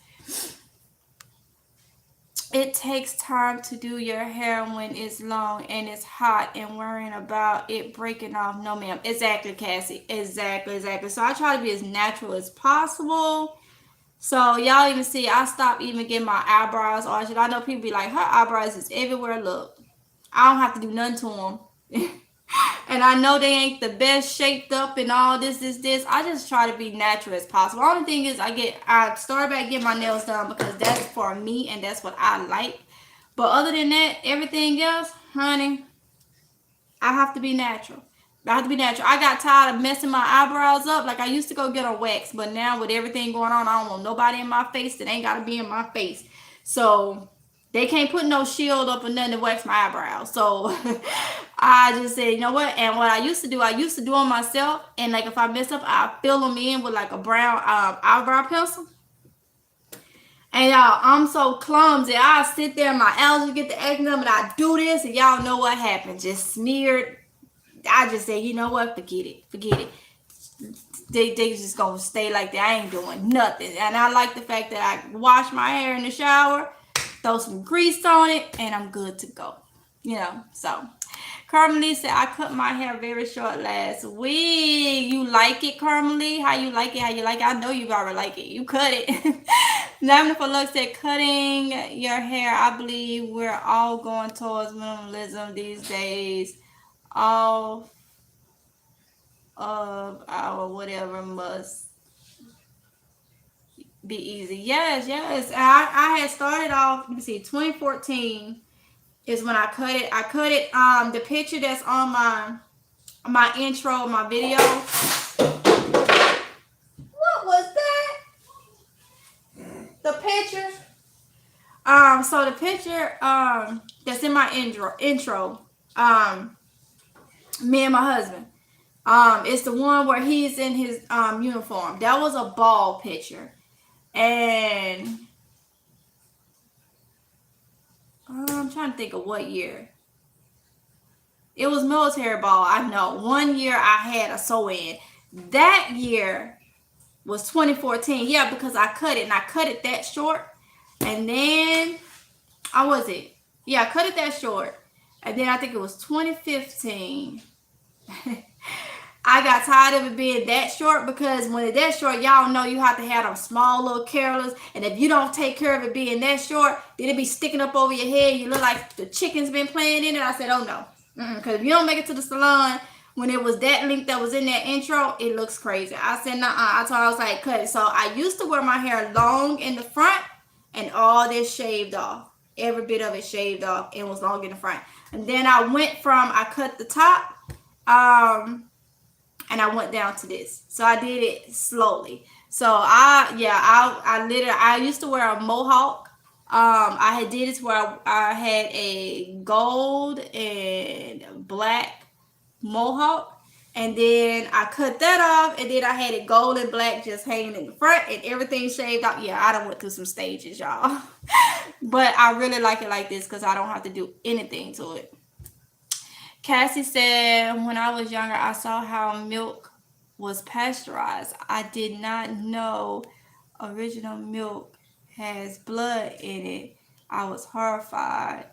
S1: It takes time to do your hair when it's long and it's hot and worrying about it breaking off. No, ma'am." Exactly, Cassie. Exactly, exactly. So I try to be as natural as possible. So y'all even see, I stopped even getting my eyebrows arched. I know people be like, her eyebrows is everywhere. Look, I don't have to do nothing to them. And I know they ain't the best shaped up and all this. I just try to be natural as possible. Only thing is I started back getting my nails done because that's for me and that's what I like. But other than that, everything else, honey, I have to be natural. I have to be natural. I got tired of messing my eyebrows up. Like I used to go get a wax, but now with everything going on, I don't want nobody in my face that ain't gotta be in my face. So they can't put no shield up or nothing to wax my eyebrows. So I just said, you know what? And what I used to do them myself. And like if I mess up, I fill them in with like a brown eyebrow pencil. And y'all, I'm so clumsy. I sit there, my allergies get the acting up, and I do this, and y'all know what happened. Just smeared. I just say, you know what? Forget it. They just gonna stay like that. I ain't doing nothing. And I like the fact that I wash my hair in the shower, throw some grease on it, and I'm good to go. So Carmelie said, "I cut my hair very short last week." You like it, Carmelie? How you like it? I know you already like it. You cut it. Lavender for Luck said, "Cutting your hair. I believe we're all going towards minimalism these days. All of our whatever must be easy." Yes. I had started off, let me see, 2014 is when I cut it. The picture that's on my intro, my video. What was that? The picture. So the picture that's in my intro, me and my husband. It's the one where he's in his uniform. That was a ball picture. And I'm trying to think of what year. It was military ball. I know. One year I had a sew-in. That year was 2014. Yeah, because I cut it. And I cut it that short. And then, how was it? Yeah, I cut it that short. And then I think it was 2015. I got tired of it being that short because when it's that short, y'all know you have to have them small little carolers. And if you don't take care of it being that short, then it be sticking up over your head. You look like the chicken's been playing in it. I said, oh no. Because if you don't make it to the salon when it was that length that was in that intro, it looks crazy. I said, nah. I was like, cut it. So I used to wear my hair long in the front and all this shaved off. Every bit of it shaved off and was long in the front. And then I cut the top. And I went down to this. So I did it slowly. So I used to wear a mohawk. I had did it where I had a gold and black mohawk. And then I cut that off. And then I had it gold and black just hanging in the front. And everything shaved out. Yeah, I done went through some stages, y'all. But I really like it like this because I don't have to do anything to it. Cassie said, "When I was younger, I saw how milk was pasteurized. I did not know original milk has blood in it. I was horrified.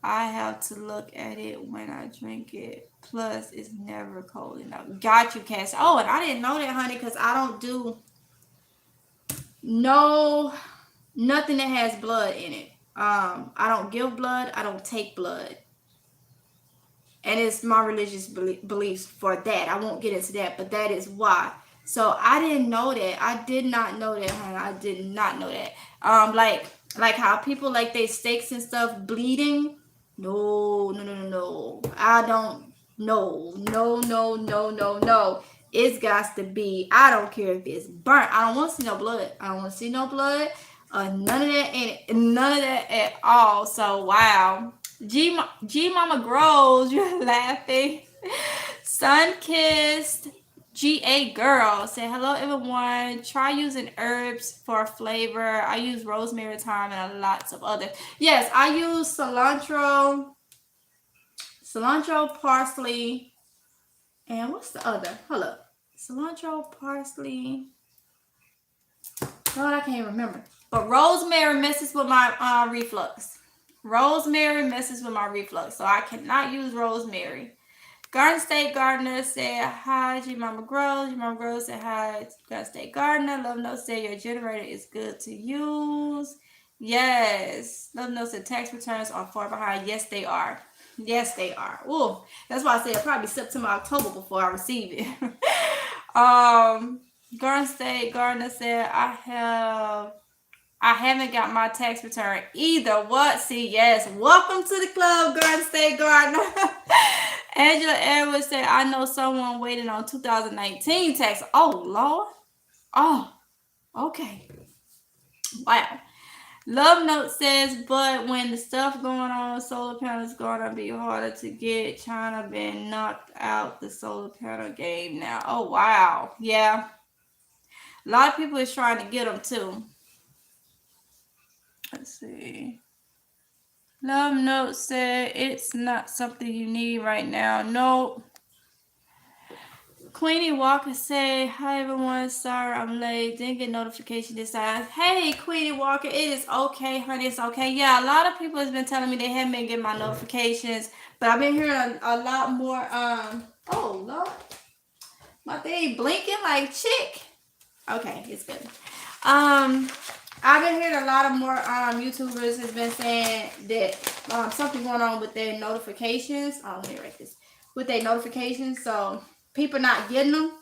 S1: I have to look at it when I drink it. Plus, it's never cold enough." Got you, Cassie. Oh, and I didn't know that, honey, because I don't do nothing that has blood in it. I don't give blood. I don't take blood. And it's my religious beliefs for that. I won't get into that, but that is why. So I didn't know that. I did not know that, honey. I did not know that. Like how people like they steaks and stuff bleeding. No. I don't. No. It's got to be. I don't care if it's burnt. I don't want to see no blood. None of that in it. None of that at all. So wow. G Mama Grows, you're laughing. Sun-kissed GA Girl said, hello everyone. Try using herbs for flavor. I use rosemary, thyme, and lots of others. Yes, I use cilantro, parsley, and what's the other? Hold up. Cilantro, parsley. God, I can't remember. But rosemary messes with my reflux. Rosemary messes with my reflux, so I cannot use rosemary. Garden State Gardener said, hi, G Mama Grows. G Mama Grows said, hi, Garden State Gardener. Love Note said, your generator is good to use. Yes. Love Note said, tax returns are far behind. Yes, they are. Yes, they are. Ooh, that's why I said probably September, October before I receive it. Garden State Gardener said, I haven't got my tax return either. What? See, yes. Welcome to the club, Garden State Gardener. Angela Edwards said, I know someone waiting on 2019 tax. Oh, Lord. Oh, okay. Wow. Love Note says, but when the stuff going on, solar panels gonna be harder to get. China been knocked out the solar panel game now. Oh, wow. Yeah. A lot of people is trying to get them, too. Let's see. Love Note said, it's not something you need right now. Nope. Queenie Walker said, hi everyone, sorry I'm late. Didn't get notification this time. Hey Queenie Walker, it is okay, honey, it's okay. Yeah, a lot of people has been telling me they haven't been getting my notifications, but I've been hearing a lot more, oh Lord, my thing blinking like chick. Okay, it's good. I've been hearing a lot of more YouTubers has been saying that something going on with their notifications. Oh, let me write this. With their notifications, so people not getting them.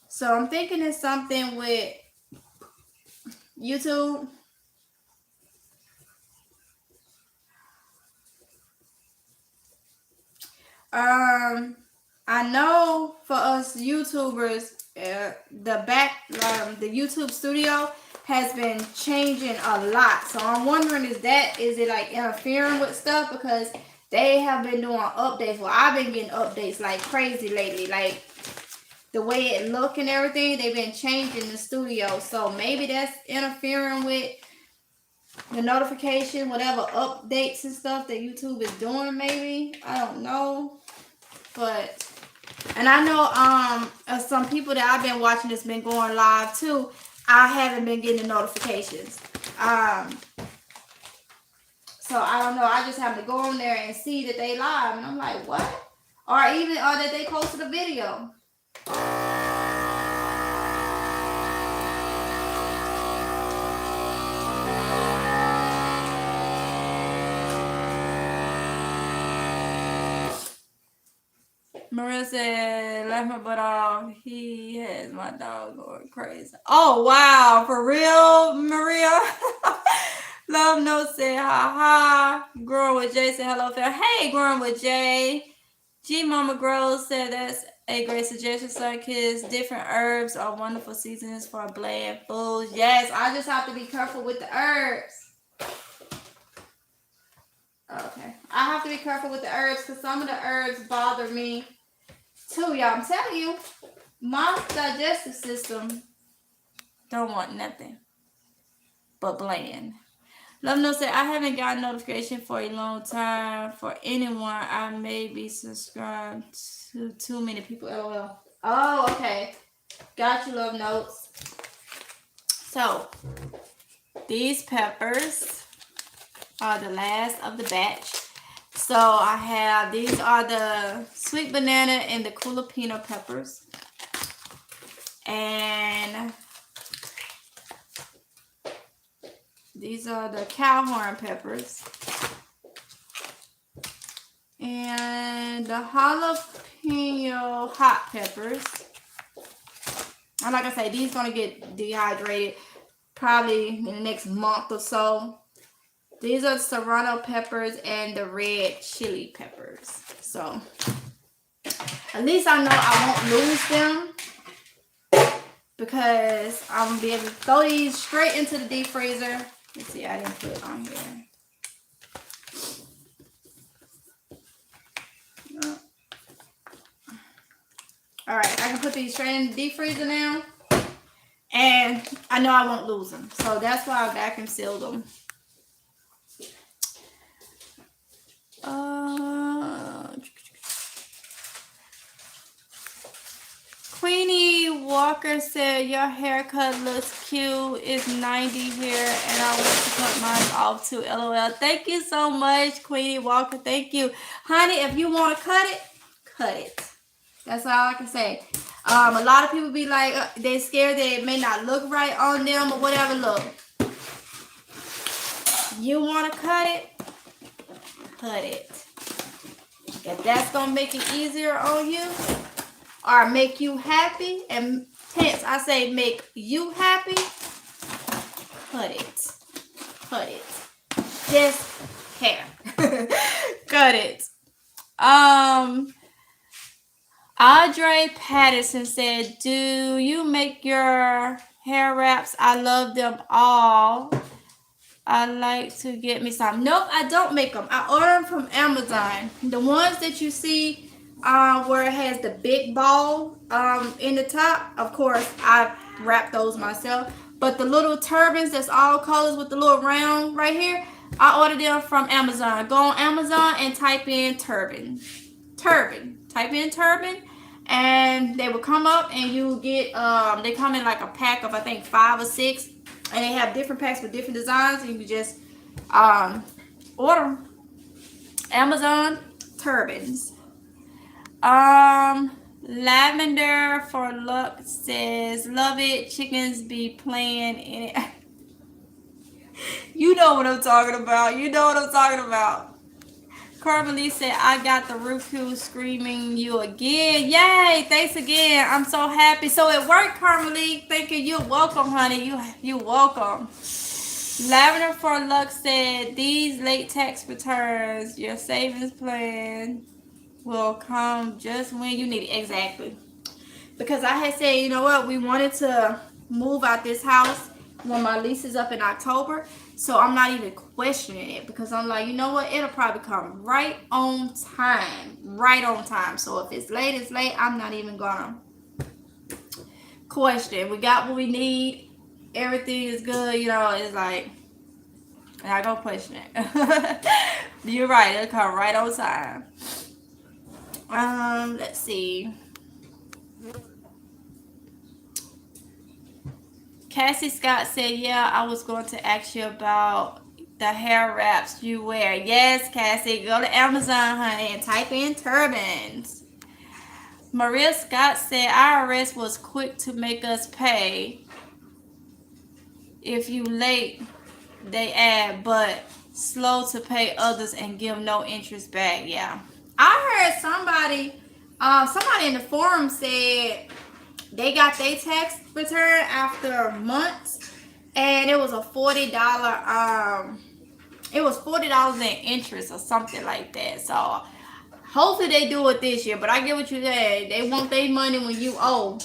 S1: So I'm thinking it's something with YouTube. I know for us YouTubers, the YouTube studio has been changing a lot. So I'm wondering, is it like interfering with stuff? Because they have been doing updates. Well, I've been getting updates like crazy lately. Like the way it look and everything, they've been changing the studio. So maybe that's interfering with the notification, whatever updates and stuff that YouTube is doing. Maybe, I don't know. But and I know some people that I've been watching that's been going live too, I haven't been getting the notifications. So I don't know. I just have to go on there and see that they live, and I'm like, what? Or that they posted a video. Maria said, left my butt off. He has my dog going crazy. Oh, wow. For real, Maria? Love Note said, ha ha. Growing with Jay said, hello, fam. Hey, Growing with Jay. G Mama Grows said, that's a great suggestion, son. Kids, different herbs are wonderful seasonings for bland foods. Yes, I just have to be careful with the herbs. Okay. I have to be careful with the herbs because some of the herbs bother me too, y'all. I'm telling you, my digestive system don't want nothing but bland. Love Note said, I haven't gotten notification for a long time. For anyone, I may be subscribed to too many people. LOL. Oh, okay. Got you, Love Notes. So, these peppers are the last of the batch. So I have, these are the sweet banana and the jalapeno peppers. And these are the cow horn peppers. And the jalapeno hot peppers. And like I say, these gonna get dehydrated probably in the next month or so. These are the serrano peppers and the red chili peppers. So, at least I know I won't lose them because I'm going to be able to throw these straight into the deep freezer. Let's see, I didn't put it on here. No. All right, I can put these straight in the deep freezer now. And I know I won't lose them. So that's why I vacuum sealed them. Queenie Walker said, your haircut looks cute. It's 90 here and I want to cut mine off too. LOL. Thank you so much, Queenie Walker. Thank you. Honey, if you want to cut it, cut it. That's all I can say. A lot of people be like, they're scared that it may not look right on them or whatever. Look. You want to cut it? Cut it. If that's going to make it easier on you or make you happy, and hence I say make you happy, cut it. Cut it. Just hair. Cut it. Audrey Patterson said, do you make your hair wraps? I love them all. I like to get me some. Nope, I don't make them. I order them from Amazon. The ones that you see where it has the big ball in the top, of course, I wrap those myself. But the little turbans that's all colors with the little round right here, I order them from Amazon. Go on Amazon and type in turban. Turban. Type in turban. And they will come up and you get, they come in like a pack of, I think, 5 or 6. And they have different packs with different designs. And you can just order them. Amazon turbans. Lavender for Luck says, love it. Chickens be playing in it. You know what I'm talking about. You know what I'm talking about. Carmelie said, I got the Roku screaming you again. Yay, thanks again. I'm so happy. So it worked, Carmelie. Thank you. You're welcome, honey. You're welcome. Lavender for Luck said, these late tax returns, your savings plan will come just when you need it. Exactly. Because I had said, you know what, we wanted to move out this house when my lease is up in October. So I'm not even questioning it because I'm like, you know what? It'll probably come right on time. Right on time. So if it's late, it's late. I'm not even going to question. We got what we need. Everything is good. You know, it's like, I'm not going to question it. You're right. It'll come right on time. Let's see. Cassie Scott said, yeah, I was going to ask you about the hair wraps you wear. Yes, Cassie, go to Amazon, honey, and type in turbans. Maria Scott said, IRS was quick to make us pay. If you late, they add, but slow to pay others and give no interest back. Yeah. I heard somebody in the forum said they got their tax return after months, and it was a $40. It was $40 in interest or something like that. So hopefully they do it this year. But I get what you said. They want their money when you owe,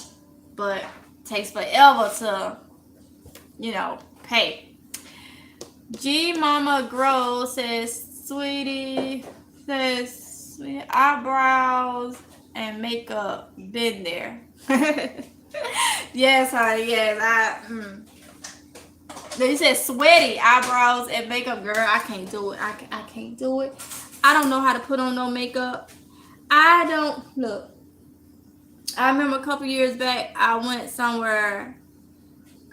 S1: but it takes forever to, you know, pay. G Mama Grow says, sweetie, eyebrows and makeup been there. Yes, honey. Yes, You said sweaty eyebrows and makeup, girl. I can't do it. I can't do it. I don't know how to put on no makeup. I don't look. I remember a couple years back, I went somewhere,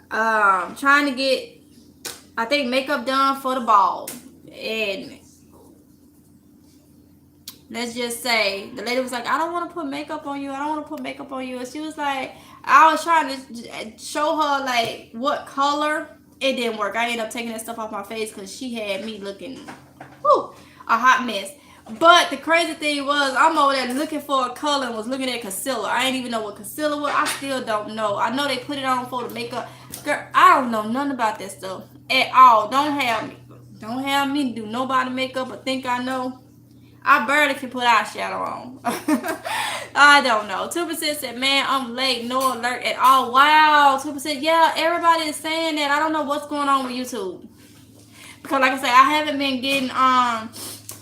S1: trying to get, I think, makeup done for the ball, and let's just say the lady was like, I don't want to put makeup on you. I don't want to put makeup on you. And she was like, I was trying to show her like what color. It didn't work. I ended up taking that stuff off my face because she had me looking, a hot mess. But the crazy thing was, I'm over there looking for a color and was looking at concealer. I didn't even know what concealer was. I still don't know. I know they put it on for the makeup. Girl, I don't know nothing about that stuff at all. Don't have me do nobody makeup or think I know. I barely can put eyeshadow on. I don't know. 2% said, man, I'm late. No alert at all. Wow. 2%. Yeah, everybody is saying that. I don't know what's going on with YouTube. Because like I said, I haven't been getting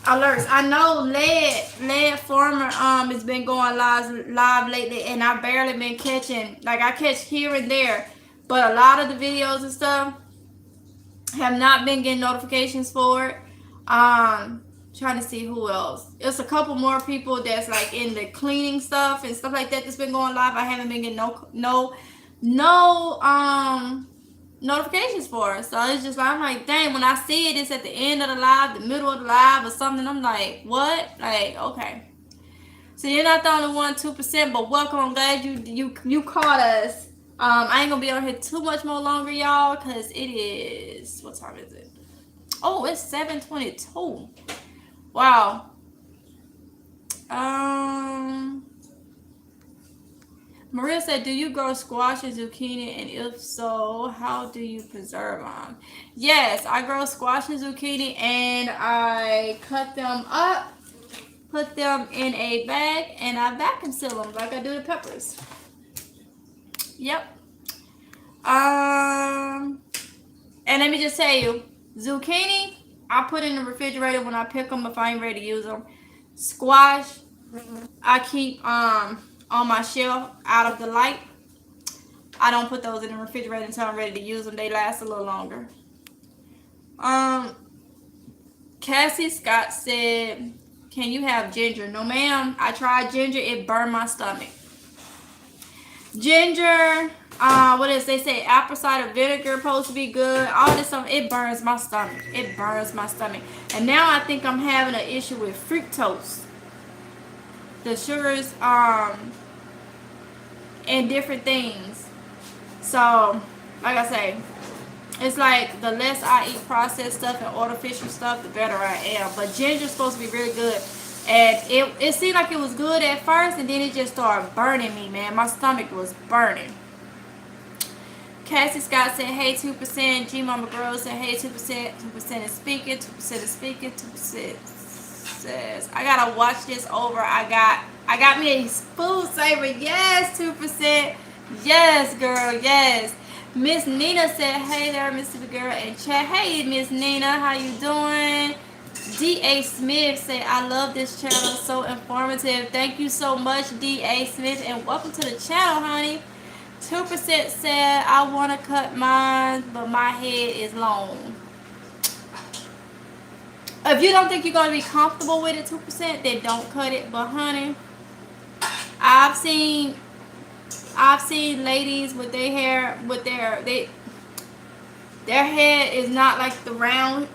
S1: alerts. I know Led Farmer has been going live lately, and I barely been catching. Like I catch here and there, but a lot of the videos and stuff have not been getting notifications for it. Trying to see who else. It's a couple more people that's like in the cleaning stuff and stuff like that that's been going live. I haven't been getting no notifications for it. So it's just like, I'm like, dang, when I see it, it's at the end of the live, the middle of the live or something. I'm like, what? Like, okay. So you're not the only 2%, but welcome. I'm glad you caught us. I ain't gonna be on here too much more longer, y'all, because it is, what time is it? Oh, it's 7:22. Wow. Maria said, do you grow squash and zucchini? And if so, how do you preserve them? Yes, I grow squash and zucchini, and I cut them up, put them in a bag, and I vacuum seal them like I do the peppers. Yep. And let me just tell you, zucchini, I put in the refrigerator when I pick them if I ain't ready to use them. Squash, I keep on my shelf out of the light. I don't put those in the refrigerator until I'm ready to use them. They last a little longer. Cassie Scott said, can you have ginger? No, ma'am. I tried ginger. It burned my stomach. Ginger, what is they say? Apple cider vinegar supposed to be good. All this stuff, it burns my stomach. It burns my stomach. And now I think I'm having an issue with fructose. The sugars, and different things. So, like I say, it's like the less I eat processed stuff and artificial stuff, the better I am. But ginger's supposed to be really good. And it seemed like it was good at first, and then it just started burning me, man. My stomach was burning. Cassie Scott said, hey, 2%. G Mama Girl said, hey, 2%. 2% is speaking. 2% is speaking. 2% says, I gotta watch this over. I got me a food saver. Yes, 2%. Yes, girl. Yes. Miss Nina said, hey there, Mississippi Girl in chat. Hey, Miss Nina, how you doing? D.A. Smith said, I love this channel. So informative. Thank you so much, D.A. Smith, and welcome to the channel, honey. 2% said, I want to cut mine, but my head is long. If you don't think you're going to be comfortable with it, 2%, then don't cut it. But, honey, I've seen ladies with their hair, with their head is not like the round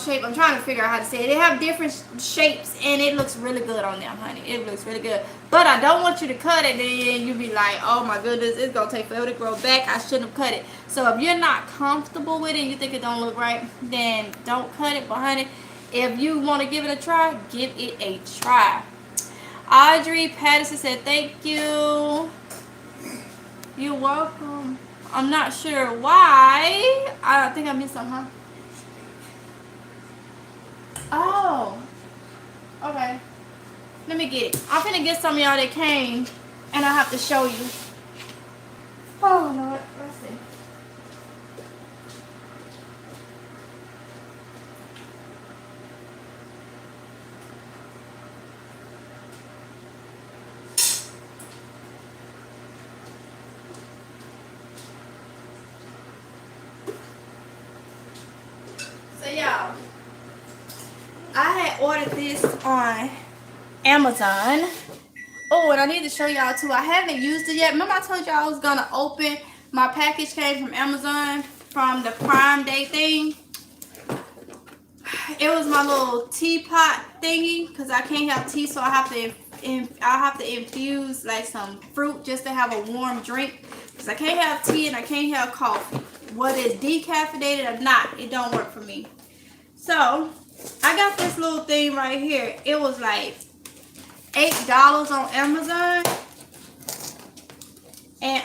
S1: shape. I'm trying to figure out how to say it. They have different shapes, and it looks really good on them, honey. It looks really good. But I don't want you to cut it, and then you be like, oh my goodness, it's going to take forever to grow back. I shouldn't have cut it. So if you're not comfortable with it and you think it don't look right, then don't cut it. But, honey, if you want to give it a try, give it a try. Audrey Patterson said, thank you. You're welcome. I'm not sure why. I think I missed something, huh? Oh. Okay. Let me get it. I'm finna get some of y'all that came, and I have to show you. Oh, Lord. Let's see. So, y'all, I had ordered this on Amazon. Oh, and I need to show y'all too. I haven't used it yet. Remember I told y'all I was gonna open my package came from Amazon from the Prime Day thing. It was my little teapot thingy because I can't have tea, so I have to infuse like some fruit just to have a warm drink. Because I can't have tea and I can't have coffee. Whether it's decaffeinated or not, it don't work for me. So I got this little thing right here. It was like $8 on Amazon, and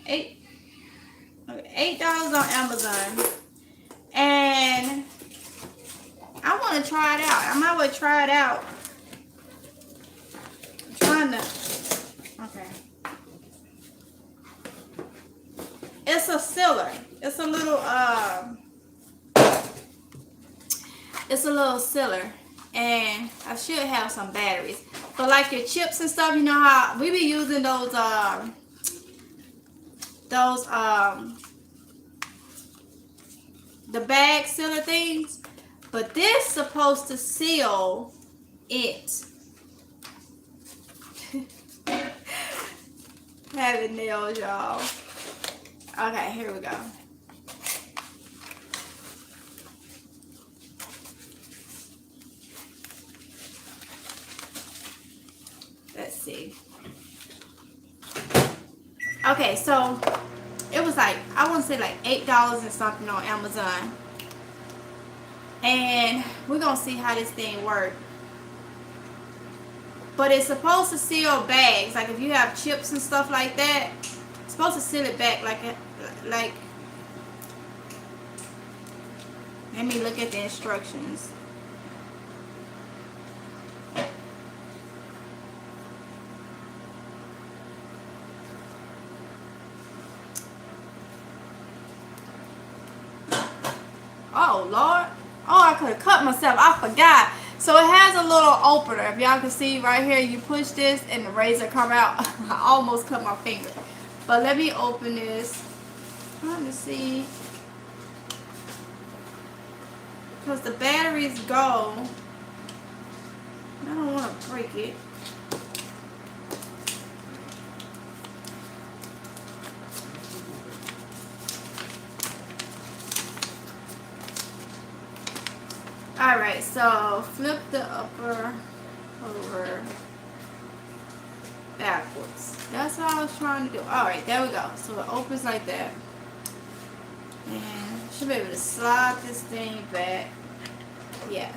S1: $8 on Amazon, and I want to try it out. I might well try it out. I'm trying to. Okay. It's a sealer. It's a little It's a little sealer, and I should have some batteries. But like your chips and stuff, you know how we be using those the bag sealer things, but this supposed to seal it. Having nails, y'all. Okay, here we go. Let's see. Okay, so it was like, I want to say like $8 and something on Amazon. And we're going to see how this thing works. But it's supposed to seal bags. Like if you have chips and stuff like that, it's supposed to seal it back like let me look at the instructions. Oh Lord. Oh, I could have cut myself. I forgot. So it has a little opener. If y'all can see right here, you push this and the razor come out. I almost cut my finger. But let me open this. Trying to see. Because the batteries go. I don't want to break it. Alright, so flip the upper over backwards. That's all I was trying to do. Alright, there we go. So it opens like that. And should be able to slide this thing back. Yeah.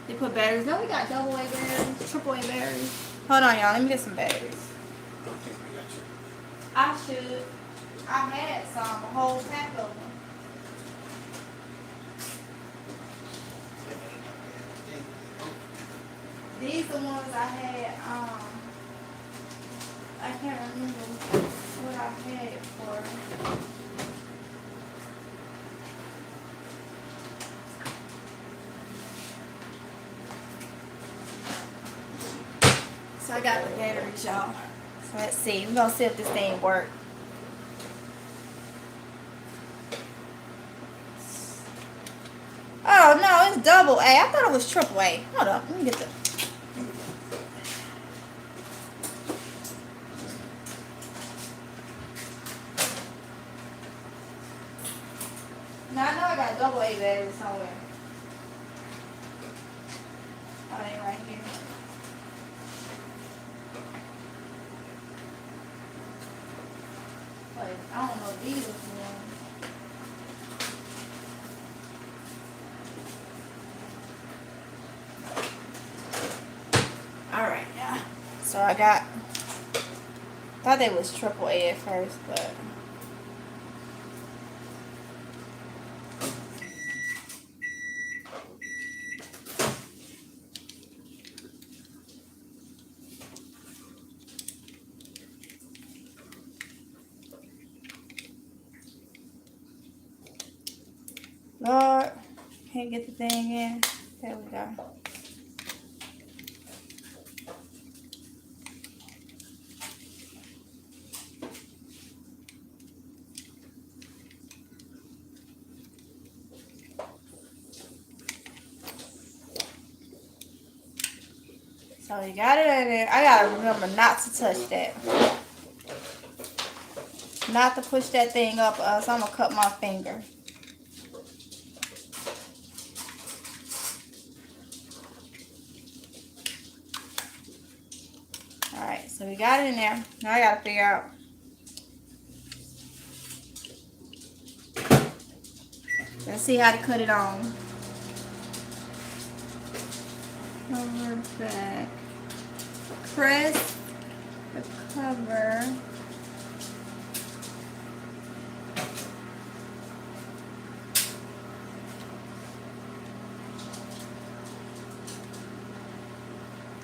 S1: They put batteries. No, we got double A batteries, triple A batteries. Hold on, y'all. Let me get some batteries. I should. I had some, a whole pack of them. These the ones I had, I can't remember what I had it for. So I got the batteries, y'all. So let's see. We're gonna see if this thing works. Oh no, it's double A. I thought it was triple A. Hold up, let me get the. Now I know I got double A batteries somewhere. Oh, they right here. But I don't know if these are the ones. Alright, yeah. So I thought they was triple A at first, but. Lord, can't get the thing in. There we go. So you got it in there. I gotta remember not to touch that. Not to push that thing up, so I'm gonna cut my finger. Alright, so we got it in there. Now I gotta figure out. Let's see how to cut it on. Cover back. Press the cover.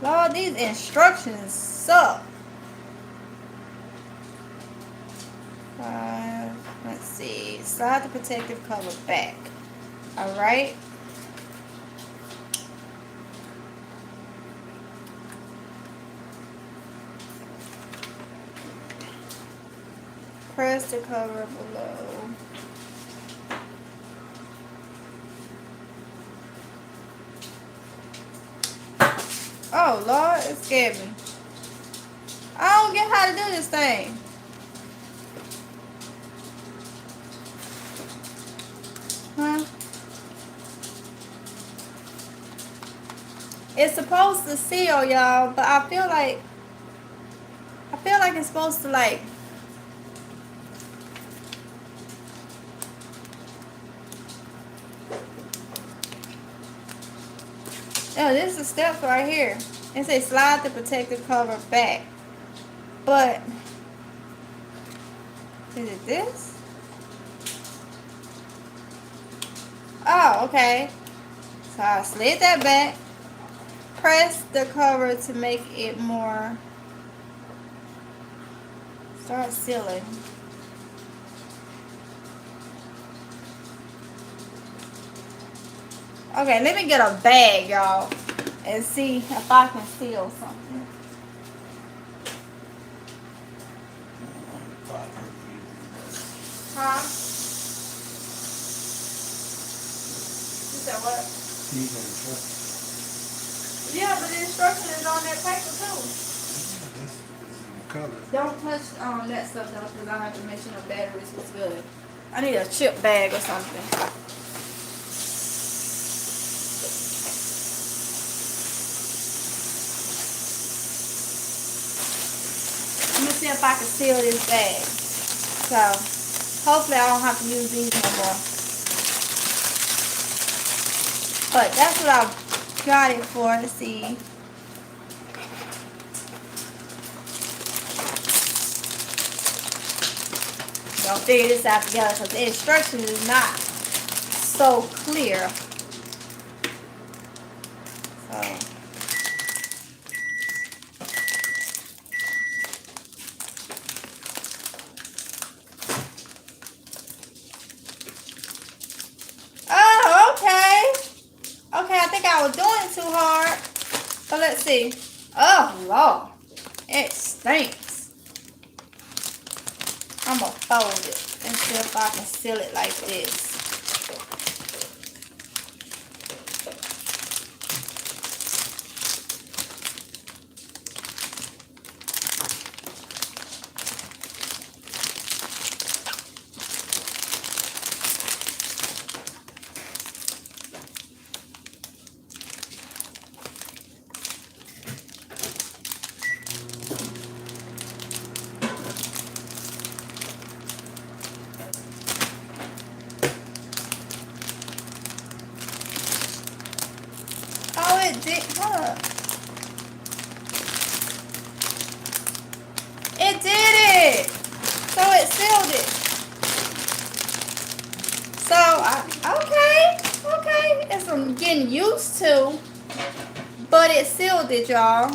S1: Lord, these instructions suck. Let's see. Slide the protective cover back. Alright. Press the cover below. Oh Lord, it scared me. I don't get how to do this thing. Huh? It's supposed to seal, y'all, but I feel like it's supposed to like. Oh, this is the steps right here. It says slide the protective cover back. But is it this? Oh, okay. So I slid that back. Press the cover to make it more. Start sealing. Okay, let me get a bag, y'all, and see if I can seal something. Huh? You said what? Yeah, but the instruction is on that paper too. Don't touch that stuff though, because I have to make sure the batteries was good. I need a chip bag or something. I'm gonna see if I can seal this bag. So hopefully I don't have to use these no more. But that's what I got it for, to see. Y'all figure this out together because the instruction is not so clear. So oh, okay. Okay, I think I was doing it too hard. So let's see. Oh, Lord. It stinks. I'm going to fold it and see if I can seal it like this. Oh, it did. Hold up. It did it. So it sealed it. So, okay. It's I'm getting used to. But it sealed it, y'all.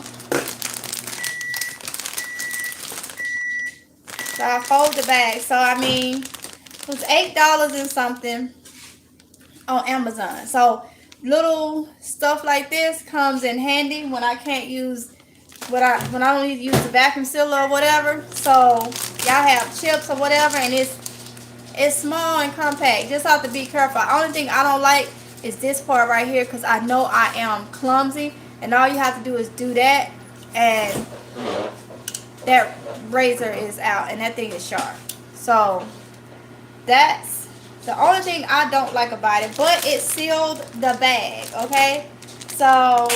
S1: So I fold the bag. So, I mean, it was $8 and something on Amazon. So, little stuff like this comes in handy when I can't use, when I don't need to use the vacuum sealer or whatever. So, y'all have chips or whatever, and it's small and compact. Just have to be careful. The only thing I don't like is this part right here, because I know I am clumsy, and all you have to do is do that, and that razor is out, and that thing is sharp. So that's the only thing I don't like about it, but it sealed the bag, okay? So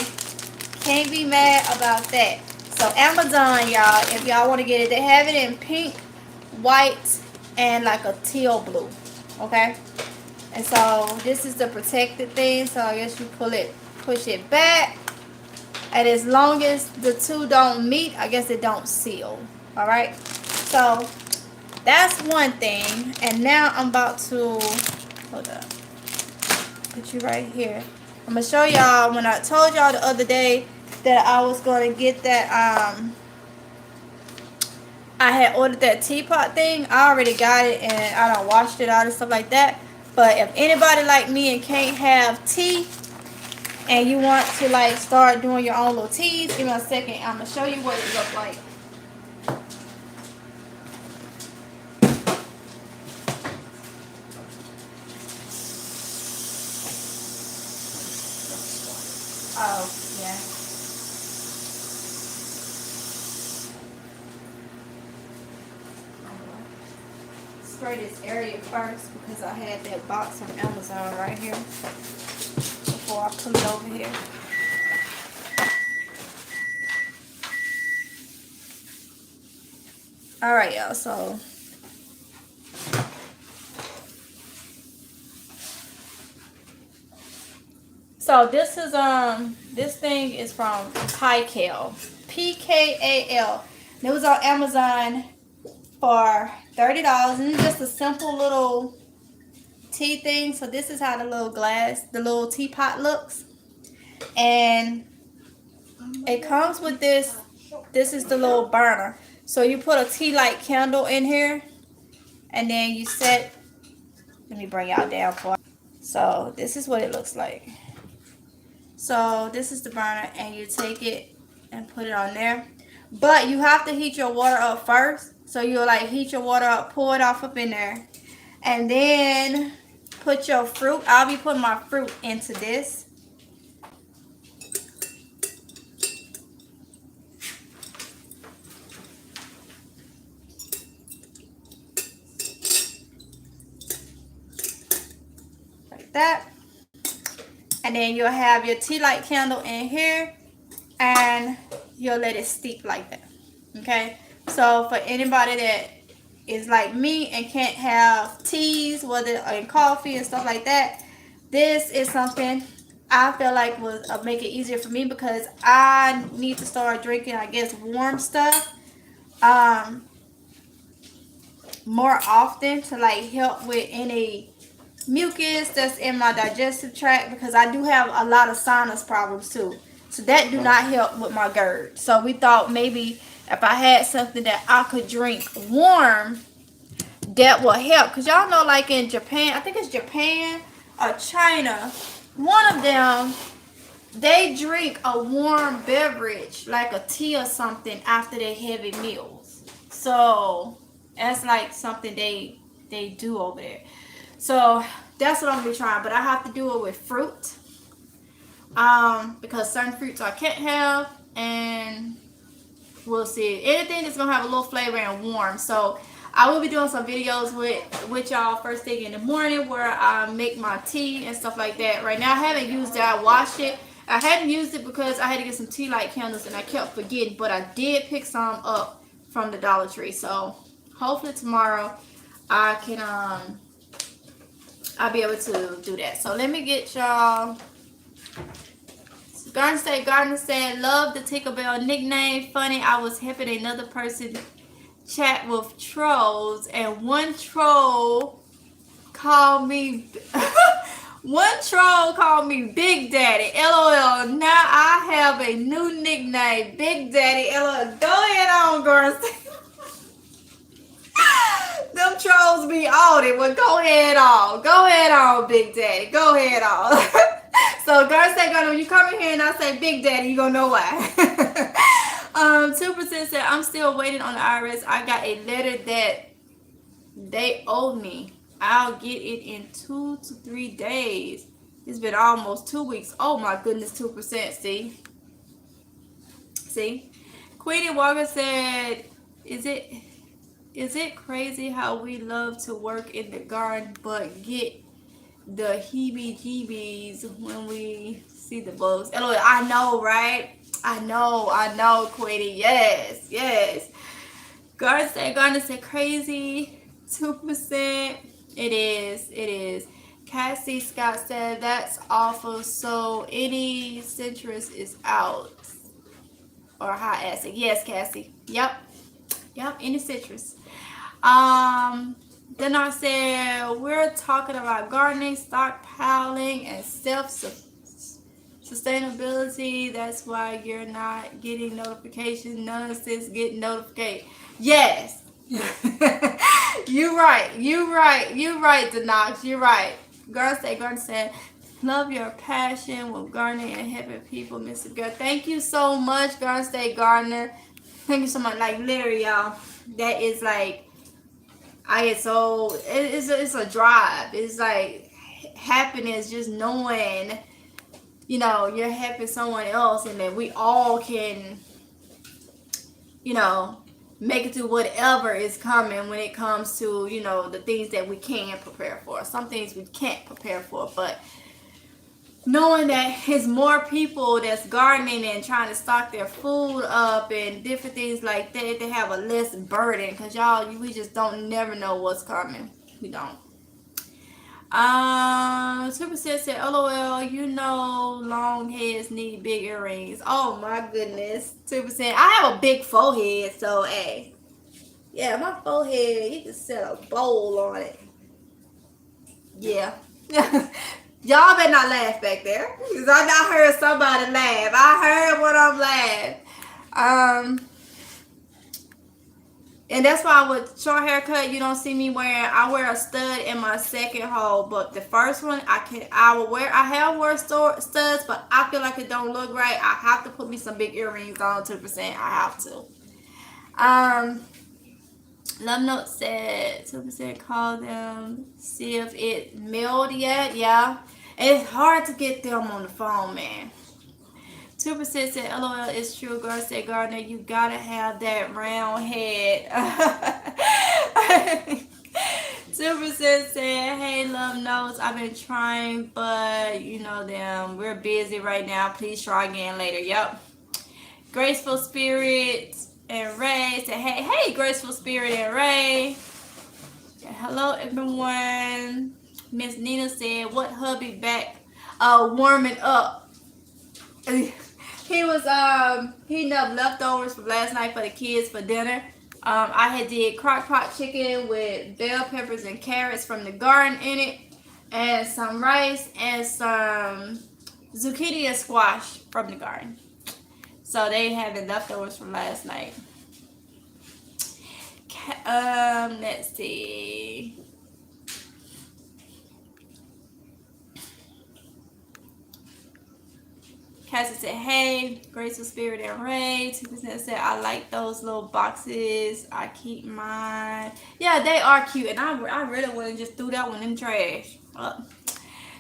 S1: can't be mad about that. So Amazon, y'all, if y'all want to get it, they have it in pink, white, and like a teal blue, okay? And so this is the protected thing. So I guess you push it back, and as long as the two don't meet, I guess it don't seal. All right, so that's one thing. And now I'm about to hold up, put you right here. I'm gonna show y'all when I told y'all the other day that I was gonna get that I had ordered that teapot thing. I already got it, and I done washed it out and stuff like that. But if anybody like me and can't have tea, and you want to like start doing your own little teas, give me a second. I'm gonna show you what it looks like. Oh, yeah. Spray this area first because I had that box from Amazon right here before I put it over here. All right, y'all. So this thing is from Pkal, Pkal. It was on Amazon for $30, and it's just a simple little tea thing. So this is how the little teapot looks, and it comes with this. This is the little burner. So you put a tea light candle in here, and then you set. Let me bring y'all down for. So this is what it looks like. So this is the burner, and you take it and put it on there. But you have to heat your water up first. So you'll like heat your water up, pour it off up in there, and then put your fruit. I'll be putting my fruit into this. Like that. And then you'll have your tea light candle in here, and you'll let it steep like that. Okay, so for anybody that is like me and can't have teas, whether in coffee and stuff like that, this is something I feel like will make it easier for me, because I need to start drinking, I guess, warm stuff more often to like help with any mucus that's in my digestive tract, because I do have a lot of sinus problems too. So that do not help with my GERD. So we thought maybe if I had something that I could drink warm, that will help. Because y'all know, like in Japan, I think it's Japan or China, one of them, they drink a warm beverage, like a tea or something, after their heavy meals. So that's like something they do over there. So that's what I'm gonna be trying, but I have to do it with fruit, because certain fruits I can't have, and we'll see. Anything that's gonna have a little flavor and warm. So I will be doing some videos with y'all first thing in the morning where I make my tea and stuff like that. Right now I haven't used it. I washed it. I hadn't used it because I had to get some tea light candles and I kept forgetting, but I did pick some up from the Dollar Tree. So hopefully tomorrow I can I'll be able to do that. So let me get y'all. Garden State Gardener said, love the Tinkerbell nickname. Funny, I was helping another person chat with trolls, and one troll called me Big Daddy. LOL. Now I have a new nickname, Big Daddy. LOL. Go ahead on, Garden State. Them trolls be on it. Well, go ahead on. Go ahead on, Big Daddy. Go ahead on. So, Garden State Gardener, when you come in here and I say Big Daddy, you gonna know why. 2% said, I'm still waiting on the IRS. I got a letter that they owe me. I'll get it in 2 to 3 days. It's been almost 2 weeks. Oh my goodness, 2%. See? Queenie Walker said, is it crazy how we love to work in the garden but get the heebie-jeebies when we see the bugs? I know, right? I know, Queenie. Yes. Garden State Gardener said crazy. 2%. It is. Cassie Scott said that's awful. So any citrus is out. Or high acid. Yes, Cassie. Yep, any citrus. Then I said, we're talking about gardening, stockpiling, and self-sustainability. That's why you're not getting notifications. None of this get notification. Yes. You're right, Denox. You're right. Garden said, love your passion with gardening and helping people, Mr. Girl. Thank you so much, Garden State Gardener. Thank you so much. Like, literally, y'all, that is like, it's a drive. It's like happiness just knowing you know, you're helping someone else and that we all can, you know, make it through whatever is coming when it comes to, you know, the things that we can prepare for. Some things we can't prepare for, but knowing that it's more people that's gardening and trying to stock their food up and different things like that, they have a less burden, because y'all, we just don't never know what's coming. We don't. 2% said, LOL, you know long heads need big earrings. Oh my goodness. 2%. I have a big forehead, so hey. Yeah, my forehead, you can set a bowl on it. Yeah. Y'all better not laugh back there. Because I not heard somebody laugh. I heard what I'm laughing. And that's why with short haircut, you don't see me wearing. I wear a stud in my second hole, but the first one I will wear. I have wear studs, but I feel like it don't look right. I have to put me some big earrings on. 2%. I have to. Love Note said 2% call them, see if it mailed yet. Yeah, it's hard to get them on the phone, man. 2% said, LOL, it's true. Girl said, Gardner, you gotta have that round head. 2% said, hey, Love Notes, I've been trying, but you know them. We're busy right now. Please try again later. Yep. Graceful Spirit and Ray said, hey, Graceful Spirit and Ray. Hello, everyone. Miss Nina said, what hubby back warming up? He was heating up leftovers from last night for the kids for dinner. I had did crock pot chicken with bell peppers and carrots from the garden in it, and some rice and some zucchini and squash from the garden. So they had the leftovers from last night. Let's see. Cassie said, hey, Graceful Spirit and Ray. 2% said, I like those little boxes. I keep mine. Yeah, they are cute. And I really wouldn't just threw that one in the trash.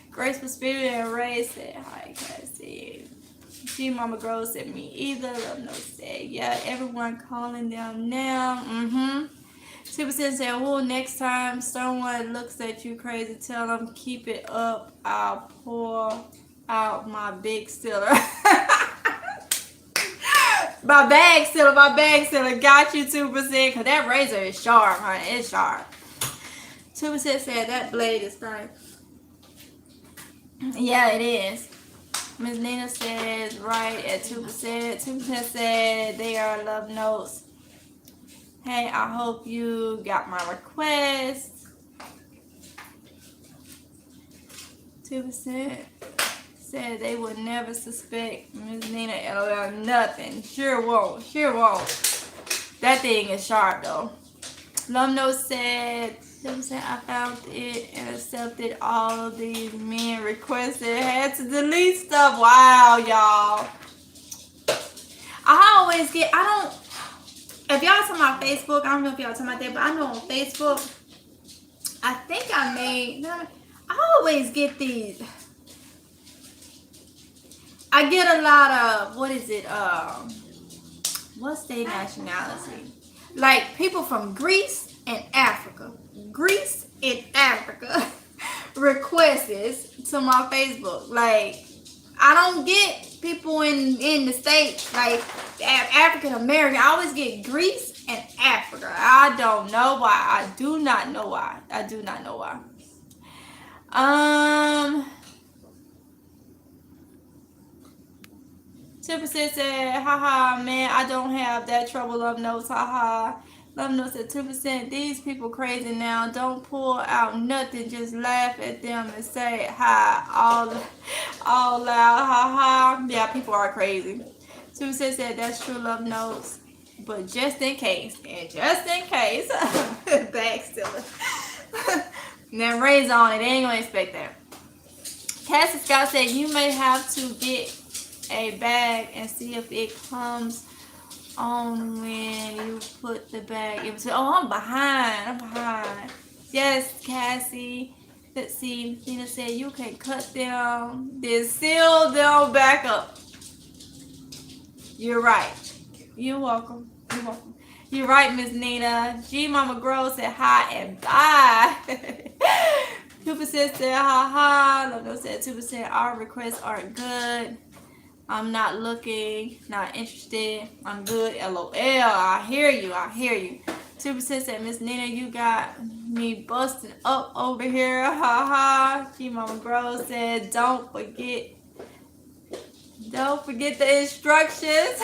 S1: Graceful Spirit and Ray said, hi, Cassie. G Mama Girl said, me either. Love No said, yeah, everyone calling them now. 2% said, well, next time someone looks at you crazy, tell them keep it up. I'll pour out my big stiller. my bag stiller. Got you 2%, because that razor is sharp, honey. It's sharp. 2% said that blade is nice. Yeah, it is. Miss Nina says right at 2%. 2% said they are Love Notes. Hey, I hope you got my request. 2% said they would never suspect Miss Nina LOL nothing. Sure won't. That thing is sharp though. Love Note said, I found it and accepted all of these men requested. Had to delete stuff. Wow, y'all. If y'all talking about Facebook, I don't know if y'all talking about that, but I know on Facebook, I think I always get these. I get a lot of, what's their nationality? Like people from Greece and Africa. Requests to my Facebook. Like, I don't get people in the States, like African American. I always get Greece and Africa. I don't know why. I do not know why. 2% said, haha, man, I don't have that trouble. Love Notes, haha. Love Notes said 2%. These people crazy now. Don't pull out nothing. Just laugh at them and say hi all loud, haha. Yeah, people are crazy. 2% said that's true. Love Notes, but just in case, backstiller. Now Ray's on it. They ain't gonna expect that. Cassie Scott said you may have to get a bag and see if it comes on when you put the bag in. Oh, I'm behind. Yes, Cassie. Let's see. Nina said you can cut them, then seal them back up. You're right. You're welcome. You're welcome. You're right, Miss Nina. G Mama Grow said hi and bye. 2% said ha ha. Lono said 2% our requests aren't good. I'm not looking, not interested. I'm good. LOL. I hear you. I hear you. 2% said Miss Nina, you got me busting up over here. Ha ha. G Mama Grow said don't forget the instructions.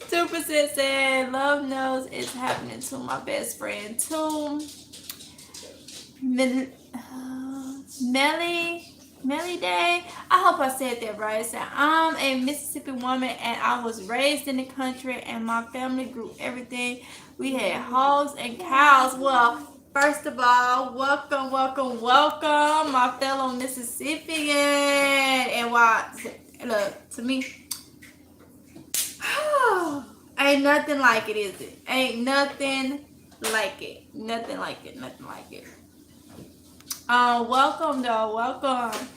S1: 2% said love knows it's happening to my best friend too. Melly Day. I hope I said that right. Said I'm a Mississippi woman and I was raised in the country and my family grew everything. We had hogs and cows. Well, first of all, welcome, my fellow Mississippian. And why? Look, to me, ain't nothing like it, is it? Ain't nothing like it. Nothing like it. Nothing like it. Welcome though. Welcome.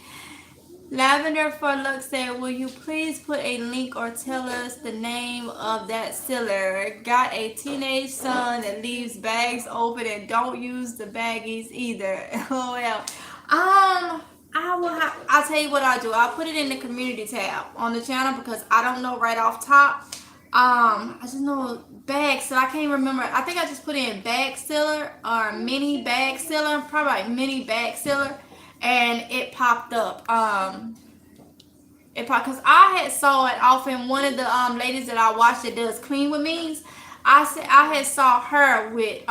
S1: Lavender for Luck said, will you please put a link or tell us the name of that seller? Got a teenage son that leaves bags open and don't use the baggies either. LOL. I'll tell you what I'll do. I'll put it in the community tab on the channel because I don't know right off top. I just know bag, so I can't remember. I think I just put in bag seller or mini bag seller, probably like mini bag seller, and it popped up. It popped because I had saw it off in one of the ladies that I watched that does clean with me's. I had saw her with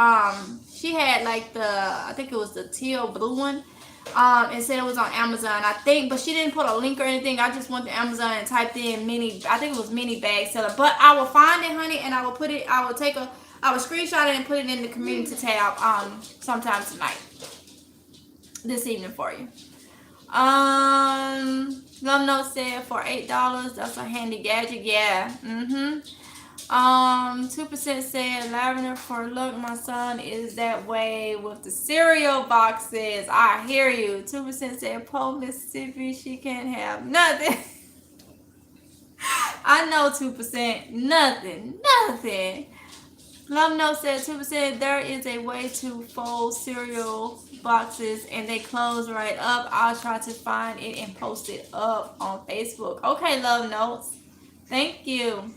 S1: she had like I think it was the teal blue one. And said it was on Amazon, I think, but she didn't put a link or anything. I just went to Amazon and typed in mini, I think it was mini bag seller. But I will find it, honey, and I will screenshot it and put it in the community tab sometime tonight. This evening for you. Love Note said for $8, that's a handy gadget. Yeah. 2% said Lavender for Luck, my son is that way with the cereal boxes. I hear you. 2% said Po Mississippi, she can't have nothing. I know 2%. Nothing. Love Note said 2% there is a way to fold cereal boxes and they close right up. I'll try to find it and post it up on Facebook. Okay, Love Notes. Thank you.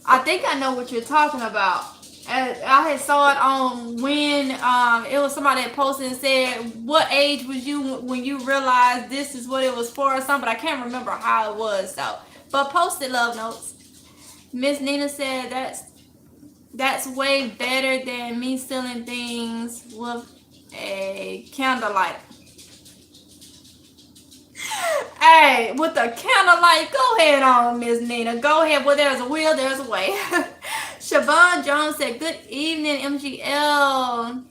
S1: I think I know what you're talking about. I had saw it on when it was somebody that posted and said, what age was you when you realized this is what it was for or something, but I can't remember how it was though. But posted Love Notes. Miss Nina said that's way better than me stealing things with a candlelight. Hey, with the candlelight, go ahead on, Miss Nina. Go ahead. Well, there's a will, there's a way. Siobhan Jones said, good evening, MGL.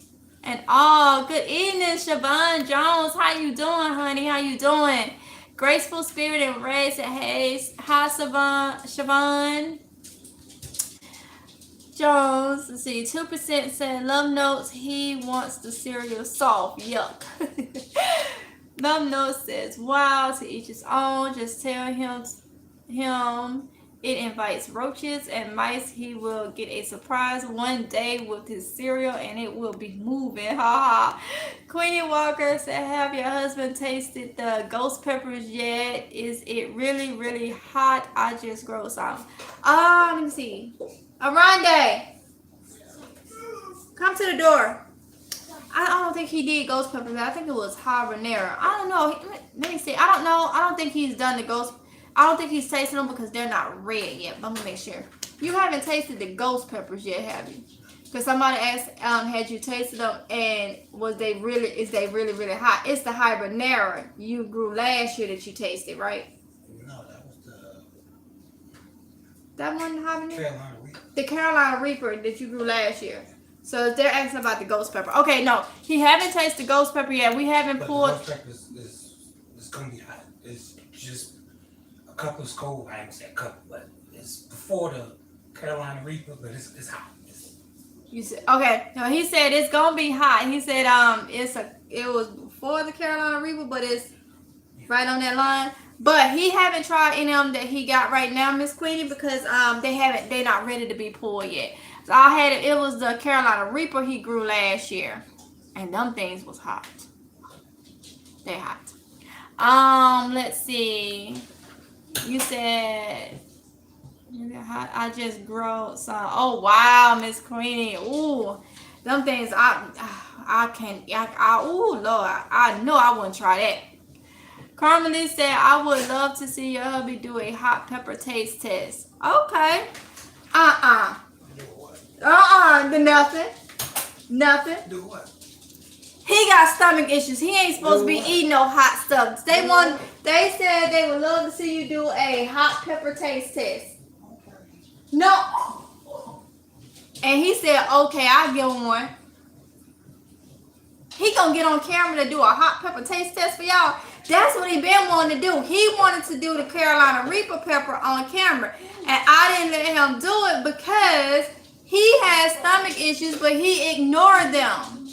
S1: And all. Good evening, Siobhan Jones. How you doing, honey? How you doing? Graceful Spirit and Ray said, hey, hi, Siobhan Jones. Let's see. 2% said, love notes. He wants the cereal soft. Yuck. Love Note says, wow, to each his own. Just tell him it invites roaches and mice. He will get a surprise one day with his cereal and it will be moving. Ha ha. Queenie Walker said, have your husband tasted the ghost peppers yet? Is it really, really hot? I just grow some. Let me see. Aronde, come to the door. I don't think he did ghost peppers. I think it was habanero. I don't know. Let me see. I don't know. I don't think he's done the ghost. I don't think he's tasted them because they're not red yet. But I'm gonna make sure. You haven't tasted the ghost peppers yet, have you? Because somebody asked, had you tasted them and is they really, really hot? It's the habanero you grew last year that you tasted, right?
S2: No, that was
S1: that one habanero?
S2: Carolina Reaper. The
S1: Carolina Reaper that you grew last year. So they're asking about the ghost pepper. Okay, no, he haven't tasted the ghost pepper yet. We haven't pulled.
S2: The ghost pepper is gonna be hot. It's just a couple of scoville. I ain't say a couple, but it's before the Carolina Reaper, but it's hot.
S1: You said okay. No, he said it's gonna be hot. He said it was before the Carolina Reaper, but it's right on that line. But he haven't tried any of them that he got right now, Miss Queenie, because they're not ready to be pulled yet. So I had it was the Carolina Reaper he grew last year. And them things was hot. They hot. Let's see. You said I just grow some. Oh wow, Miss Queenie. Ooh, them things I can't. Ooh Lord, I know I wouldn't try that. Carmelie said I would love to see your hubby do a hot pepper taste test. Okay. Nothing.
S2: Do what?
S1: He got stomach issues. He ain't supposed to be eating no hot stuff. They said they would love to see you do a hot pepper taste test. No. And he said, okay, I'll give him one. He gonna get on camera to do a hot pepper taste test for y'all. That's what he been wanting to do. He wanted to do the Carolina Reaper pepper on camera. And I didn't let him do it because he has stomach issues, but he ignored them.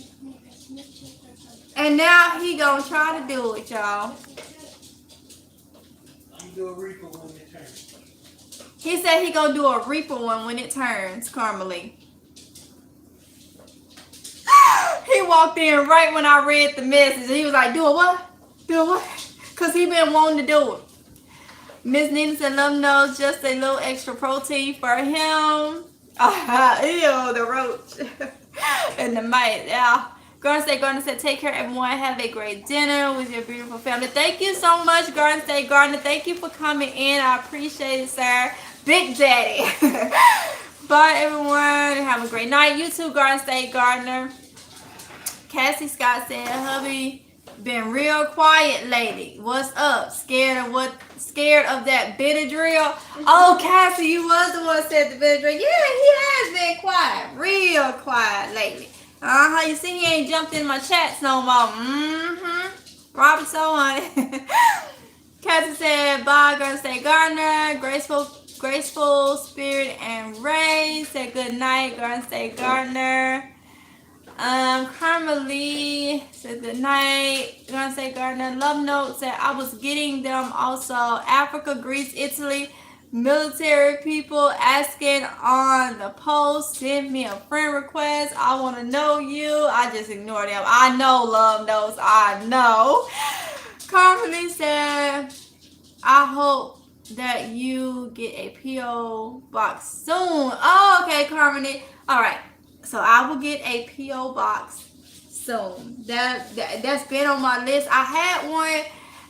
S1: And now he gonna try to do it, y'all.
S2: You do a Reaper when it turns.
S1: He said he gonna do a Reaper one when it turns, Carmelie. He walked in right when I read the message. He was like, do a what? Do a what? Because he been wanting to do it. Miss Nina said, love knows just a little extra protein for him. Ew, the roach. And the mice, yeah. Garden State, take care, everyone. Have a great dinner with your beautiful family. Thank you so much, Garden State Gardener. Thank you for coming in. I appreciate it, sir. Big Daddy. Bye, everyone. Have a great night. You too, Garden State Gardener. Cassie Scott said, hubby been real quiet lately. What's up? Scared of that Benadryl? Oh, Cassie, you was the one that said the Benadryl. Yeah, he has been quiet. Real quiet lately. You see he ain't jumped in my chats no more. Probably so, honey. Cassie said, bye, Garden State Gardener. Graceful Spirit and Ray said good night, Garden State Gardener. Carmelie said good night, Garden State Gardener. Love Note said I was getting them also. Africa, Greece, Italy. Military people asking on the post, send me a friend request. I want to know you. I just ignore them. I know Love knows. I know. Carmelie said, I hope that you get a P.O. box soon. Oh, okay, Carmelie. All right. So I will get a P.O. box soon. That's been on my list. I had one.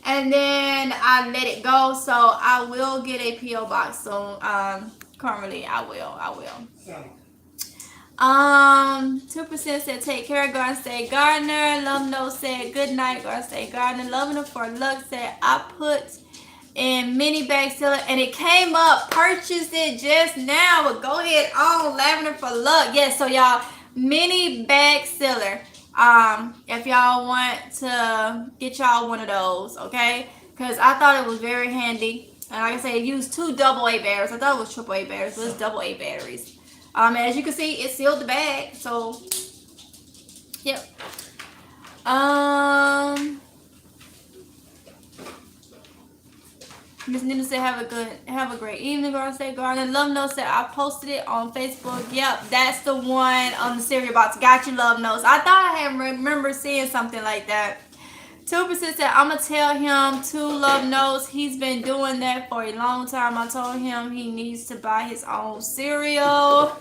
S1: And then I let it go, so I will get a P.O. box soon. Carmelie, I will. 2% said take care, Garden State Gardener. Love No said good night, Garden State Gardener. Loving Her for Luck said I put in mini bag sealer and it came up. Purchased it just now. But go ahead on Lavender for Luck. Yes, so y'all, mini bag sealer. If y'all want to get y'all one of those, okay? Because I thought it was very handy. And like I said, it used 2 AA batteries. I thought it was AAA batteries, but it's AA batteries. As you can see, it sealed the bag. So, yep. Miss Nina said, have a great evening, Garden State Garden. Love Notes said, I posted it on Facebook. Yep, that's the one on the cereal box. Got you, Love Notes. I thought I had remember seeing something like that. 2% said, I'm going to tell him to Love Notes. He's been doing that for a long time. I told him he needs to buy his own cereal.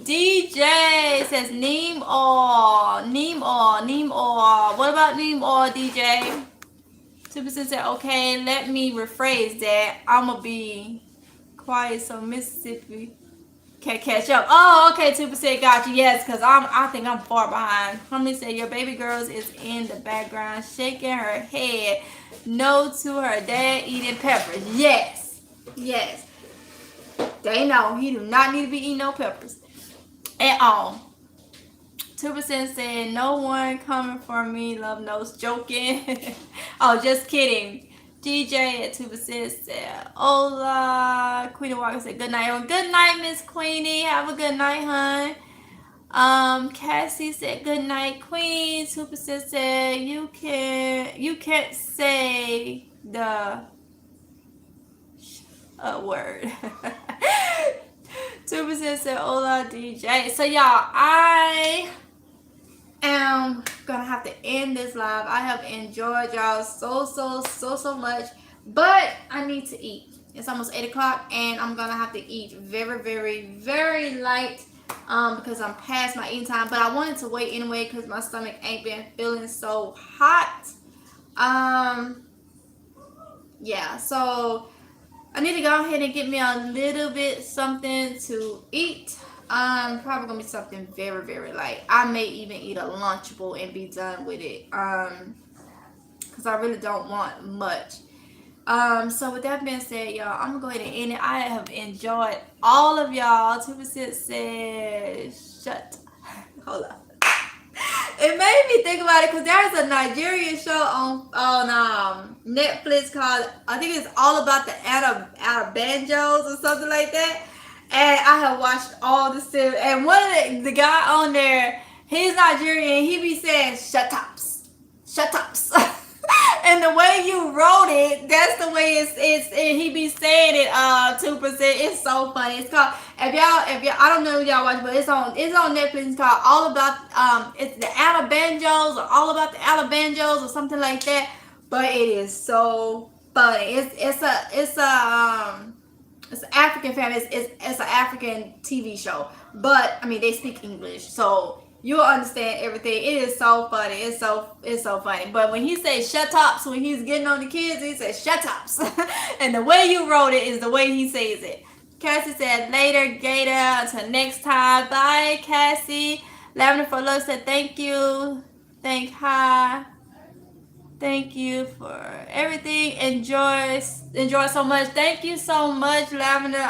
S1: DJ says, neem oil. What about neem oil, DJ? 2% said, okay, let me rephrase that. I'm going to be quiet so Mississippi can catch up. Oh, okay, 2% got you. Yes, because I think I'm far behind. Homie said, your baby girls is in the background shaking her head. No to her dad eating peppers. Yes. They know he do not need to be eating no peppers at all. 2% said, no one coming for me. Love Notes joking. Oh, just kidding. DJ at 2% said, hola. Queenie Walker said, good night. Good night, Miss Queenie. Have a good night, hon. Cassie said good night, Queen. 2% said you can't say the word. 2% said hola DJ. So y'all, I am gonna have to end this live. I have enjoyed y'all so much, but I need to eat. It's almost 8 o'clock and I'm gonna have to eat very light because I'm past my eating time, but I wanted to wait anyway because my stomach ain't been feeling so hot. Yeah, so I need to go ahead and get me a little bit something to eat. Probably gonna be something very light. I may even eat a Lunchable and be done with it. Cause I really don't want much. So with that being said, y'all, I'm gonna go ahead and end it. I have enjoyed all of y'all. 2% says shut. Hold up. It made me think about it because there's a Nigerian show on Netflix called, I think it's all about the Banjos or something like that. And I have watched all the series. And one of the guy on there, he's Nigerian. He be saying shut ups. And the way you wrote it, that's the way it's he be saying it 2%. It's so funny. It's called if y'all I don't know if y'all watch, but it's on Netflix. It's called All About it's the Alabanjos or All About the Alabanjos or something like that. But it is so funny. It's an African family. It's an African TV show. But I mean they speak English, so you'll understand everything. It is so funny. It's so funny. But when he says shut ups, when he's getting on the kids, he says shut ups. And the way you wrote it is the way he says it. Cassie said later, Gator. Until next time. Bye, Cassie. Lavender for Love said thank you. Thank you for everything. Enjoy so much. Thank you so much, Lavender,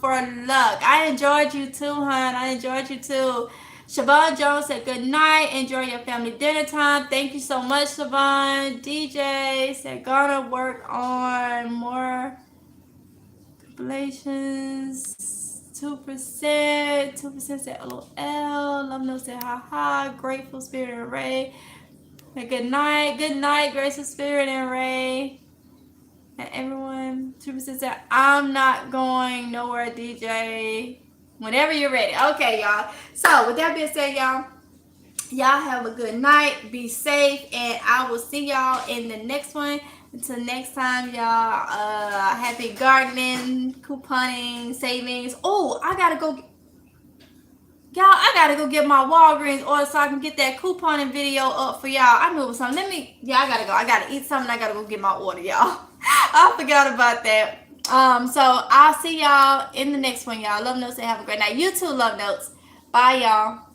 S1: for luck. I enjoyed you too, hon. I enjoyed you too. Siobhan Jones said good night. Enjoy your family dinner time. Thank you so much, Siobhan. DJ said gonna work on more compilations. 2%. 2% said LOL. Love no said haha. Grateful Spirit and Ray. And good night. Good night, Graceful Spirit and Ray. And everyone. 2% said I'm not going nowhere, DJ. Whenever you're ready. Okay, y'all. So, with that being said, y'all have a good night. Be safe. And I will see y'all in the next one. Until next time, y'all. Happy gardening, couponing, savings. Oh, I gotta go. Y'all, I gotta go get my Walgreens order so I can get that couponing video up for y'all. I knew it was something. I gotta go. I gotta eat something. I gotta go get my order, y'all. I forgot about that. So I'll see y'all in the next one, y'all. Love notes and have a great night. You too, love notes. Bye, y'all.